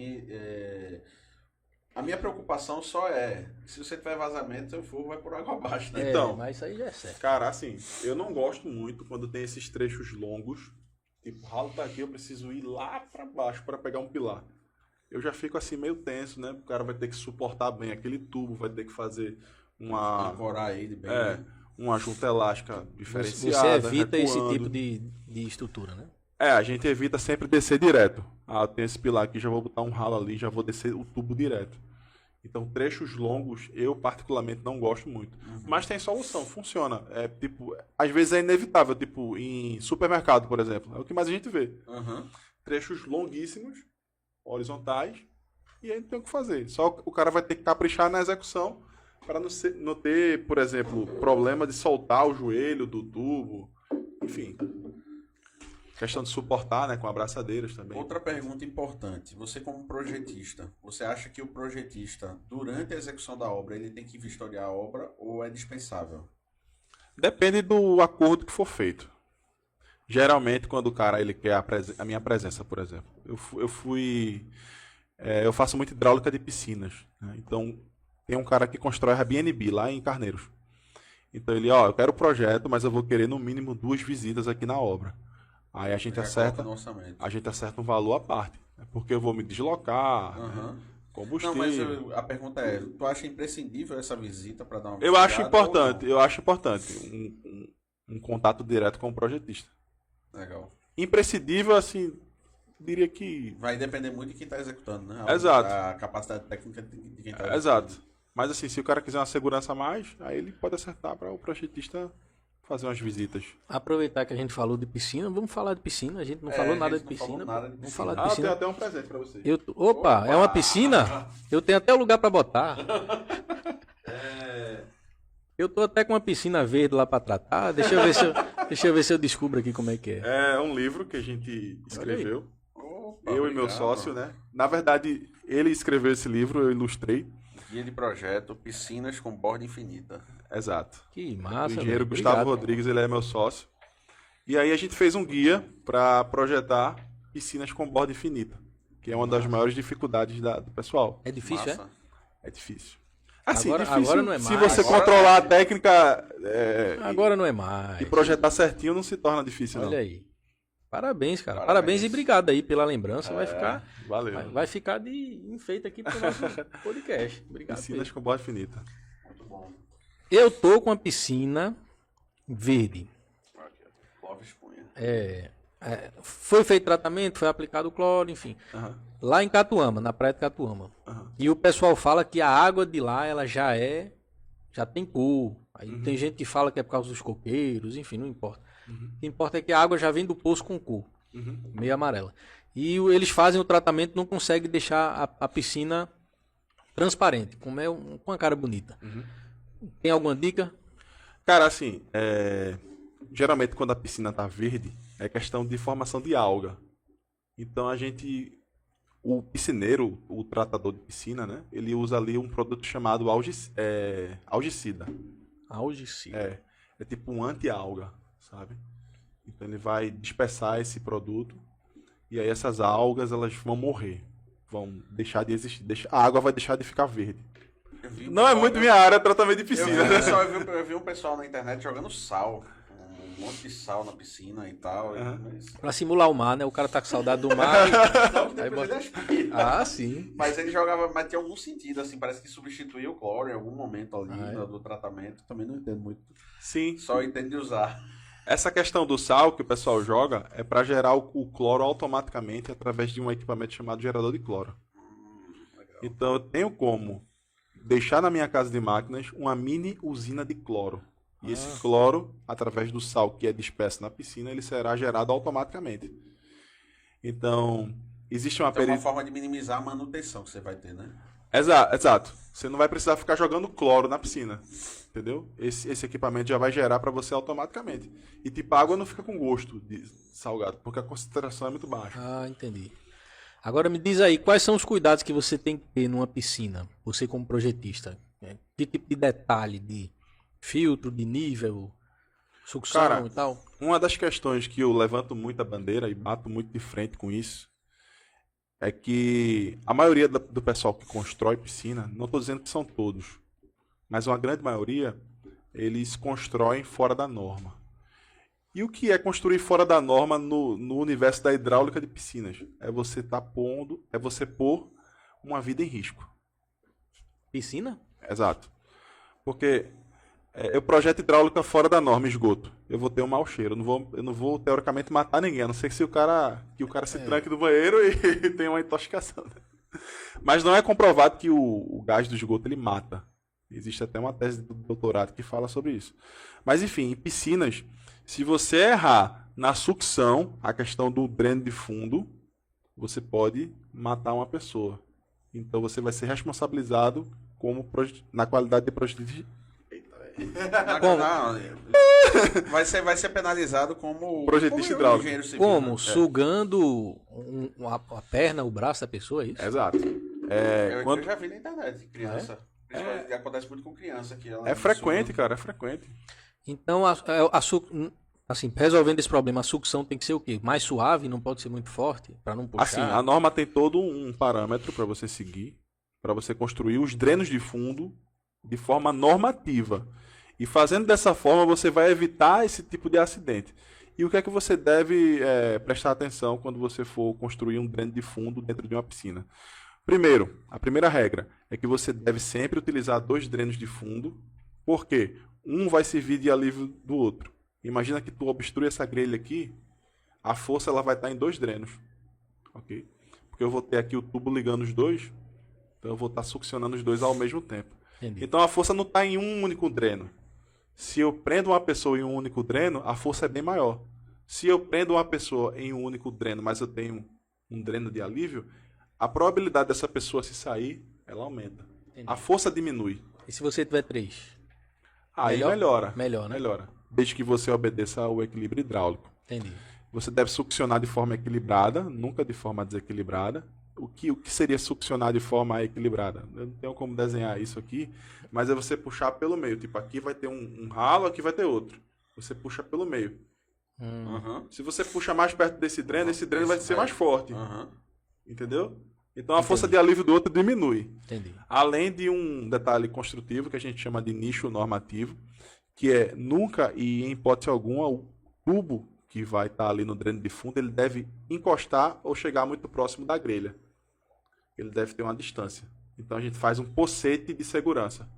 A minha preocupação só se você tiver vazamento, seu forro vai por água abaixo, né? Então, mas isso aí já é certo. Cara, assim, eu não gosto muito quando tem esses trechos longos. Tipo, o ralo tá aqui, eu preciso ir lá para baixo para pegar um pilar. Eu já fico assim meio tenso, né? O cara vai ter que suportar bem aquele tubo, vai ter que fazer ancorar ele bem. Uma junta elástica diferenciada. Você evita esse recuando. tipo de estrutura, né? A gente evita sempre descer direto. Eu tenho esse pilar aqui, já vou botar um ralo ali, já vou descer o tubo direto. Então, trechos longos, eu particularmente não gosto muito. Mas tem solução, funciona. É tipo, às vezes é inevitável, tipo, em supermercado, por exemplo. É o que mais a gente vê. Uhum. Trechos longuíssimos, horizontais, e aí não tem o que fazer. Só o cara vai ter que caprichar na execução para não ter, por exemplo, problema de soltar o joelho do tubo. Enfim. Questão de suportar, né, com abraçadeiras também. Outra pergunta importante. Você como projetista, você acha que o projetista, durante a execução da obra, ele tem que vistoriar a obra ou é dispensável? Depende do acordo que for feito. Geralmente, quando o cara ele quer a minha presença, por exemplo. Eu faço muito hidráulica de piscinas. Né? Então, tem um cara que constrói Airbnb lá em Carneiros. Então, eu quero o projeto, mas eu vou querer no mínimo 2 visitas aqui na obra. Aí a gente acerta um valor à parte. Né? Porque eu vou me deslocar, né? Combustível. Não, mas a pergunta é, tu acha imprescindível essa visita para dar uma Eu acho importante um contato direto com o projetista. Legal. Imprescindível, assim, diria que... Vai depender muito de quem está executando, né? Exato. A capacidade técnica de quem está executando. Exato. Mas assim, se o cara quiser uma segurança a mais, aí ele pode acertar para o projetista fazer umas visitas. Aproveitar que a gente falou de piscina, vamos falar de piscina. A gente não falou nada de piscina. Vamos falar de piscina. Tem até um presente para você. Opa, é uma piscina? Eu tenho até o lugar para botar. Eu tô até com uma piscina verde lá para tratar. Deixa eu ver se eu descubro aqui como é que é. É um livro que a gente escreveu. Opa, eu e meu sócio, né? Na verdade, ele escreveu esse livro, eu ilustrei. Guia de projeto, piscinas com borda infinita. Exato. Que massa. O engenheiro Gustavo Rodrigues, ele é meu sócio. E aí a gente fez um guia para projetar piscinas com borda infinita, que é uma das maiores dificuldades do pessoal. É difícil, Massa. É difícil. Assim, agora não é se mais. você controlar a técnica Agora não é mais. e projetar certinho, não se torna difícil, não. Olha aí. Parabéns, cara. Parabéns e obrigado aí pela lembrança. Valeu. Vai ficar de enfeite aqui pro nosso podcast. Obrigado. Piscinas com borda infinita. Muito bom. Eu tô com uma piscina verde. Clóvis Cunha. Foi feito tratamento, foi aplicado o cloro, enfim. Lá em Catuama, na praia de Catuama. E o pessoal fala que a água de lá, ela já tem cor. Aí tem gente que fala que é por causa dos coqueiros, enfim, não importa. O que importa é que a água já vem do poço com cor, meio amarela. E eles fazem o tratamento, não conseguem deixar a piscina transparente, com uma cara bonita. Tem alguma dica? Cara, assim, geralmente quando a piscina tá verde, é questão de formação de alga. Então o piscineiro, o tratador de piscina, né? Ele usa ali um produto chamado algicida. Algicida. É tipo um anti-alga, sabe? Então ele vai dispersar esse produto e aí essas algas elas vão morrer, vão deixar de existir, a água vai deixar de ficar verde. Não é muito minha área, tratamento de piscina. Eu vi um pessoal na internet jogando sal. Um monte de sal na piscina e tal. Pra simular o mar, né? O cara tá com saudade do mar. Sim. Mas ele jogava, mas tinha algum sentido, assim, parece que substituía o cloro em algum momento ali do tratamento. Também não entendo muito. Sim. Só entendo de usar. Essa questão do sal que o pessoal joga é para gerar o cloro automaticamente através de um equipamento chamado gerador de cloro. Legal. Então eu tenho como deixar na minha casa de máquinas uma mini usina de cloro. E esse cloro, através do sal que é disperso na piscina, ele será gerado automaticamente. Então, existe uma uma forma de minimizar a manutenção que você vai ter, né? Exato. Você não vai precisar ficar jogando cloro na piscina. Entendeu? Esse equipamento já vai gerar para você automaticamente. E tipo, a água não fica com gosto de salgado, porque a concentração é muito baixa. Entendi. Agora me diz aí, quais são os cuidados que você tem que ter numa piscina, você como projetista? Que tipo de detalhe, de filtro, de nível, sucção e tal? Uma das questões que eu levanto muito a bandeira e bato muito de frente com isso é que a maioria do pessoal que constrói piscina, não estou dizendo que são todos, mas uma grande maioria, eles constroem fora da norma. E o que é construir fora da norma no universo da hidráulica de piscinas? É você pôr uma vida em risco. Piscina? Exato. Porque eu projeto hidráulica fora da norma, esgoto. Eu vou ter um mau cheiro. Eu não vou teoricamente matar ninguém, a não ser que o cara se tranque no banheiro e tenha uma intoxicação. Mas não é comprovado que o gás do esgoto ele mata. Existe até uma tese do doutorado que fala sobre isso. Mas enfim, em piscinas, se você errar na sucção, a questão do dreno de fundo, você pode matar uma pessoa. Então você vai ser responsabilizado na qualidade de projetista. Vai ser penalizado como Projetista como hidráulico. engenheiro civil, Como? né? Sugando a perna, o braço da pessoa, é isso? Exato. Eu já vi na internet, criança. Principalmente, acontece muito com criança. Que ela É frequente, cara, é frequente. Então, assim, resolvendo esse problema, a sucção tem que ser o quê? Mais suave, não pode ser muito forte, para não puxar. Assim, a norma tem todo um parâmetro para você seguir, para você construir os drenos de fundo de forma normativa. E fazendo dessa forma, você vai evitar esse tipo de acidente. E o que é que você deve prestar atenção quando você for construir um dreno de fundo dentro de uma piscina? Primeiro, a primeira regra é que você deve sempre utilizar 2 drenos de fundo, porque um vai servir de alívio do outro. Imagina que tu obstrui essa grelha aqui, a força ela vai estar em 2 drenos, ok? Porque eu vou ter aqui o tubo ligando os dois, então eu vou estar succionando os dois ao mesmo tempo. Entendi. Então a força não está em um único dreno. Se eu prendo uma pessoa em um único dreno, a força é bem maior. Se eu prendo uma pessoa em um único dreno, mas eu tenho um dreno de alívio, a probabilidade dessa pessoa se sair, ela aumenta. Entendi. A força diminui. E se você tiver 3? Aí Melhor? melhora. Melhor, né? Melhora. Desde que você obedeça ao equilíbrio hidráulico. Entendi. Você deve succionar de forma equilibrada, nunca de forma desequilibrada. O que seria succionar de forma equilibrada? Eu não tenho como desenhar isso aqui, mas é você puxar pelo meio. Tipo, aqui vai ter um ralo, aqui vai ter outro. Você puxa pelo meio. Uhum. Se você puxa mais perto desse dreno, esse dreno vai ser mais forte. Uhum. Entendeu? Então a força de alívio do outro diminui. Entendi. Além de um detalhe construtivo que a gente chama de nicho normativo, que é nunca e em hipótese alguma o tubo que vai estar ali no dreno de fundo, ele deve encostar ou chegar muito próximo da grelha. Ele deve ter uma distância. Então a gente faz um pocete de segurança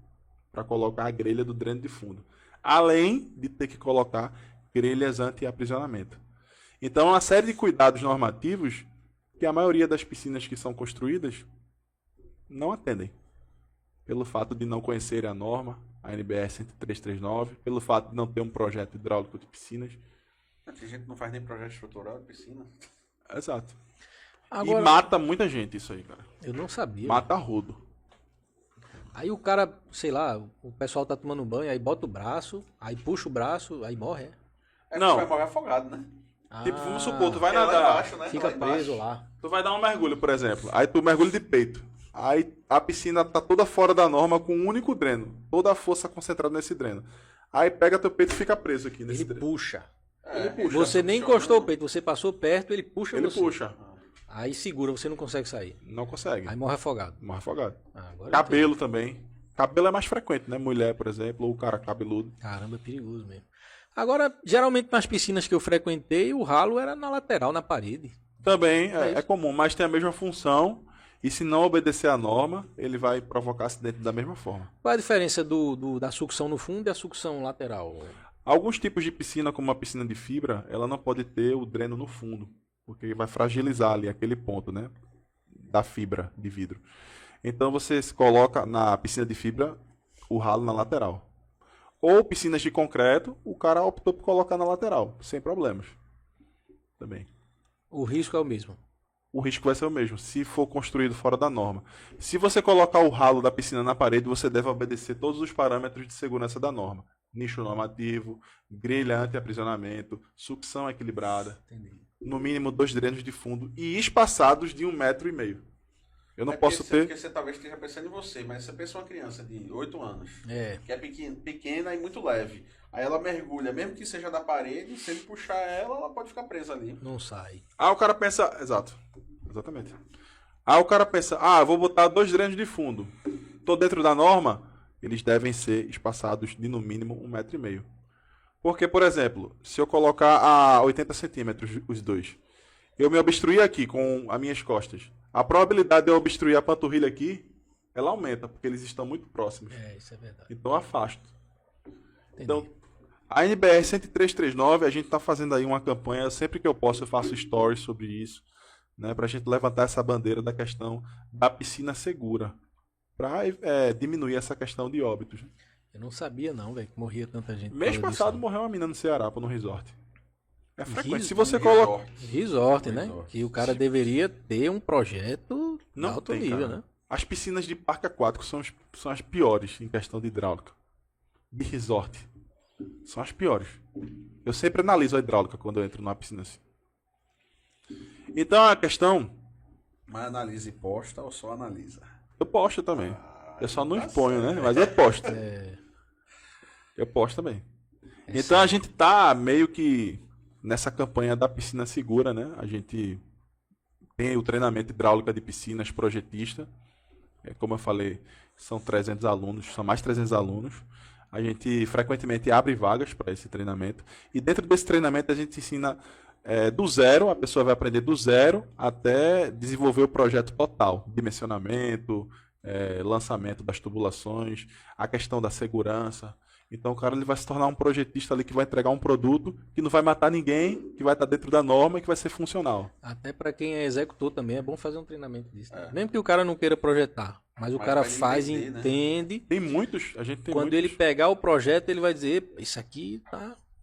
para colocar a grelha do dreno de fundo. Além de ter que colocar grelhas anti-aprisionamento. Então, uma série de cuidados normativos que a maioria das piscinas que são construídas não atendem. Pelo fato de não conhecerem a norma, a NBR 10339, pelo fato de não ter um projeto hidráulico de piscinas. Tem gente que não faz nem projeto estrutural de piscina. Exato. Agora, E mata muita gente isso aí, cara. eu não sabia. Mata rodo. Aí o cara, sei lá, o pessoal tá tomando banho, aí bota o braço, aí puxa o braço, aí morre, Não. Vai morrer afogado, né? Tipo, vamos supor, tu vai Porque é lá nadar, embaixo, né? Fica Lá embaixo. preso lá. tu vai dar um mergulho, por exemplo. Aí tu mergulha de peito. Aí a piscina tá toda fora da norma com um único dreno. Toda a força concentrada nesse dreno. Aí pega teu peito e fica preso aqui nesse Ele dreno. puxa. É, Você nem encostou o peito, você passou perto, ele puxa Ele você. puxa. Aí segura, você não consegue sair. Não consegue. Aí morre afogado. Morre afogado. Ah, agora eu Cabelo também. Cabelo é mais frequente, né? Mulher, por exemplo, ou o cara cabeludo. entendi. Caramba, é perigoso mesmo. Agora, geralmente nas piscinas que eu frequentei, o ralo era na lateral, na parede. Também É isso. é comum, mas tem a mesma função. E se não obedecer à norma, ele vai provocar acidente da mesma forma. Qual é a diferença da sucção no fundo e a sucção lateral? Alguns tipos de piscina, como a piscina de fibra, ela não pode ter o dreno no fundo, porque vai fragilizar ali aquele ponto, né, da fibra de vidro. Então você se coloca na piscina de fibra o ralo na lateral. Ou piscinas de concreto, o cara optou por colocar na lateral, sem problemas. Também. O risco é o mesmo. O risco vai ser o mesmo, se for construído fora da norma. Se você colocar o ralo da piscina na parede, você deve obedecer todos os parâmetros de segurança da norma. Nicho normativo, grelha anti-aprisionamento, sucção equilibrada, Entendi. no mínimo 2 drenos de fundo e espaçados de 1,5 m. Eu não posso ter... Porque você talvez esteja pensando em você, mas você pensa uma criança de 8 anos, É. que é pequena e muito leve. Aí ela mergulha, mesmo que seja da parede, se ele puxar ela pode ficar presa ali. Não sai. O cara pensa... Exatamente. O cara pensa, eu vou botar 2 drenos de fundo. Tô dentro da norma, eles devem ser espaçados de no mínimo 1,5 m. Porque, por exemplo, se eu colocar a 80 centímetros os dois, eu me obstruir aqui com as minhas costas, a probabilidade de eu obstruir a panturrilha aqui, ela aumenta, porque eles estão muito próximos. É, isso é verdade. Então eu afasto. Entendi. Então, a NBR 10339, a gente está fazendo aí uma campanha, sempre que eu posso eu faço stories sobre isso, né, para a gente levantar essa bandeira da questão da piscina segura, para diminuir essa questão de óbitos. Eu não sabia não, velho, que morria tanta gente. por Mês causa passado disso, morreu uma menina no Ceará, no resort. É frequente. Se Resort? você coloca... não. Resort, né? Resort. Que o cara deveria ter um projeto de Não alto tem, nível, cara. né? As piscinas de parque aquático são as piores em questão de hidráulica. De resort. São as piores. Eu sempre analiso a hidráulica quando eu entro numa piscina assim. Então a questão... Mas analisa e posta ou só analisa? Eu posto também. Eu só não tá exponho, certo. né? Mas eu posto. Eu posto também. Então a gente tá meio que nessa campanha da piscina segura, né? A gente tem o treinamento hidráulica de piscinas projetista. Como eu falei, são 300 alunos, são mais 300 alunos. A gente frequentemente abre vagas para esse treinamento. E dentro desse treinamento a gente ensina do zero, a pessoa vai aprender do zero até desenvolver o projeto total. Dimensionamento, lançamento das tubulações, a questão da segurança. Então o cara ele vai se tornar um projetista ali que vai entregar um produto que não vai matar ninguém, que vai estar dentro da norma e que vai ser funcional. Até para quem é executor também é bom fazer um treinamento disso. Né? Mesmo que o cara não queira projetar, mas o cara vai faz, entender, né? entende. Tem muitos, a gente tem Quando muitos. ele pegar o projeto, ele vai dizer, isso aqui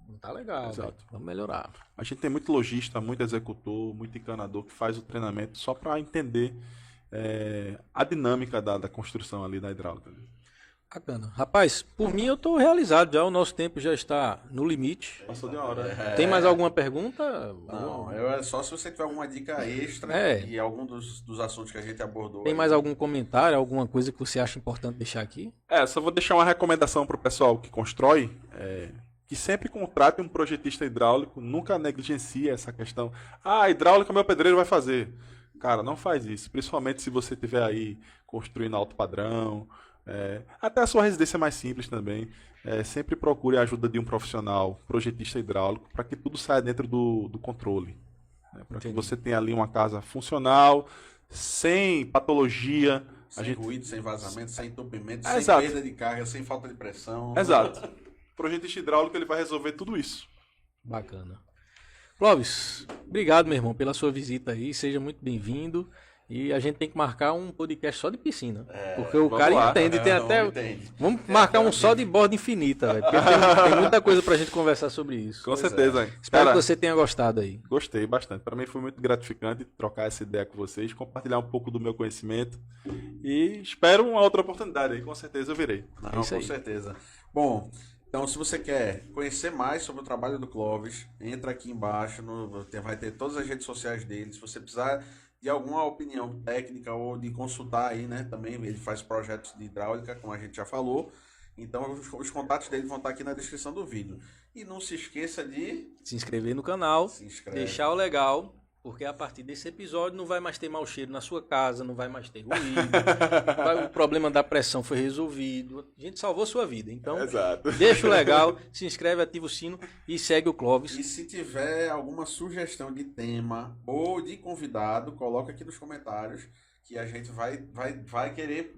não tá legal, Exato. velho. Vamos melhorar. A gente tem muito lojista, muito executor, muito encanador que faz o treinamento só para entender a dinâmica da construção ali da hidráulica. Bacana. Rapaz, por mim eu tô realizado já, o nosso tempo já está no limite. Passou de uma hora. Tem mais alguma pergunta? Não, é só se você tiver alguma dica extra e algum dos assuntos que a gente abordou. Tem aí. mais algum comentário, alguma coisa que você acha importante deixar aqui? Só vou deixar uma recomendação para o pessoal que constrói, que sempre contrate um projetista hidráulico, nunca negligencie essa questão. Ah, hidráulica meu pedreiro vai fazer. Cara, não faz isso, principalmente se você estiver aí construindo alto padrão, até a sua residência mais simples também. Sempre procure a ajuda de um profissional, projetista hidráulico, para que tudo saia dentro do controle. Para que você tenha ali uma casa funcional, sem patologia. Sem ruído, sem vazamento, sem entupimento, Exato. sem perda de carga, sem falta de pressão. Exato. O projetista hidráulico ele vai resolver tudo isso. Bacana. Clóvis, obrigado, meu irmão, pela sua visita aí. Seja muito bem-vindo. E a gente tem que marcar um podcast só de piscina. Porque o cara lá. entende, tem até. Entende. Vamos marcar um só de borda infinita, velho. Porque tem muita coisa pra gente conversar sobre isso. Com certeza. Espero Cara, que você tenha gostado aí. gostei bastante. Para mim foi muito gratificante trocar essa ideia com vocês, compartilhar um pouco do meu conhecimento. E espero uma outra oportunidade aí, com certeza eu virei. Não, isso com aí. certeza. Bom, então se você quer conhecer mais sobre o trabalho do Clóvis, entra aqui embaixo, vai ter todas as redes sociais dele. Se você precisar de alguma opinião técnica ou de consultar aí, né? Também ele faz projetos de hidráulica, como a gente já falou. Então os contatos dele vão estar aqui na descrição do vídeo. E não se esqueça de Se inscrever no canal, se inscrever. deixar o legal, porque a partir desse episódio não vai mais ter mau cheiro na sua casa, não vai mais ter ruído, o problema da pressão foi resolvido, a gente salvou sua vida. Então, Exato. deixa o legal, se inscreve, ativa o sino e segue o Clóvis. E se tiver alguma sugestão de tema ou de convidado, coloca aqui nos comentários que a gente vai querer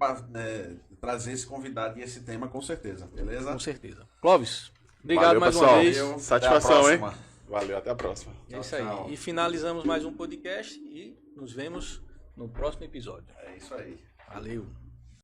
trazer esse convidado e esse tema com certeza, beleza? Com certeza. Clóvis, obrigado Valeu, mais pessoal. uma vez. Valeu. Satisfação, Até a hein? próxima. Valeu, até a próxima. É isso aí. Tchau. E finalizamos mais um podcast e nos vemos no próximo episódio. É isso aí. Valeu.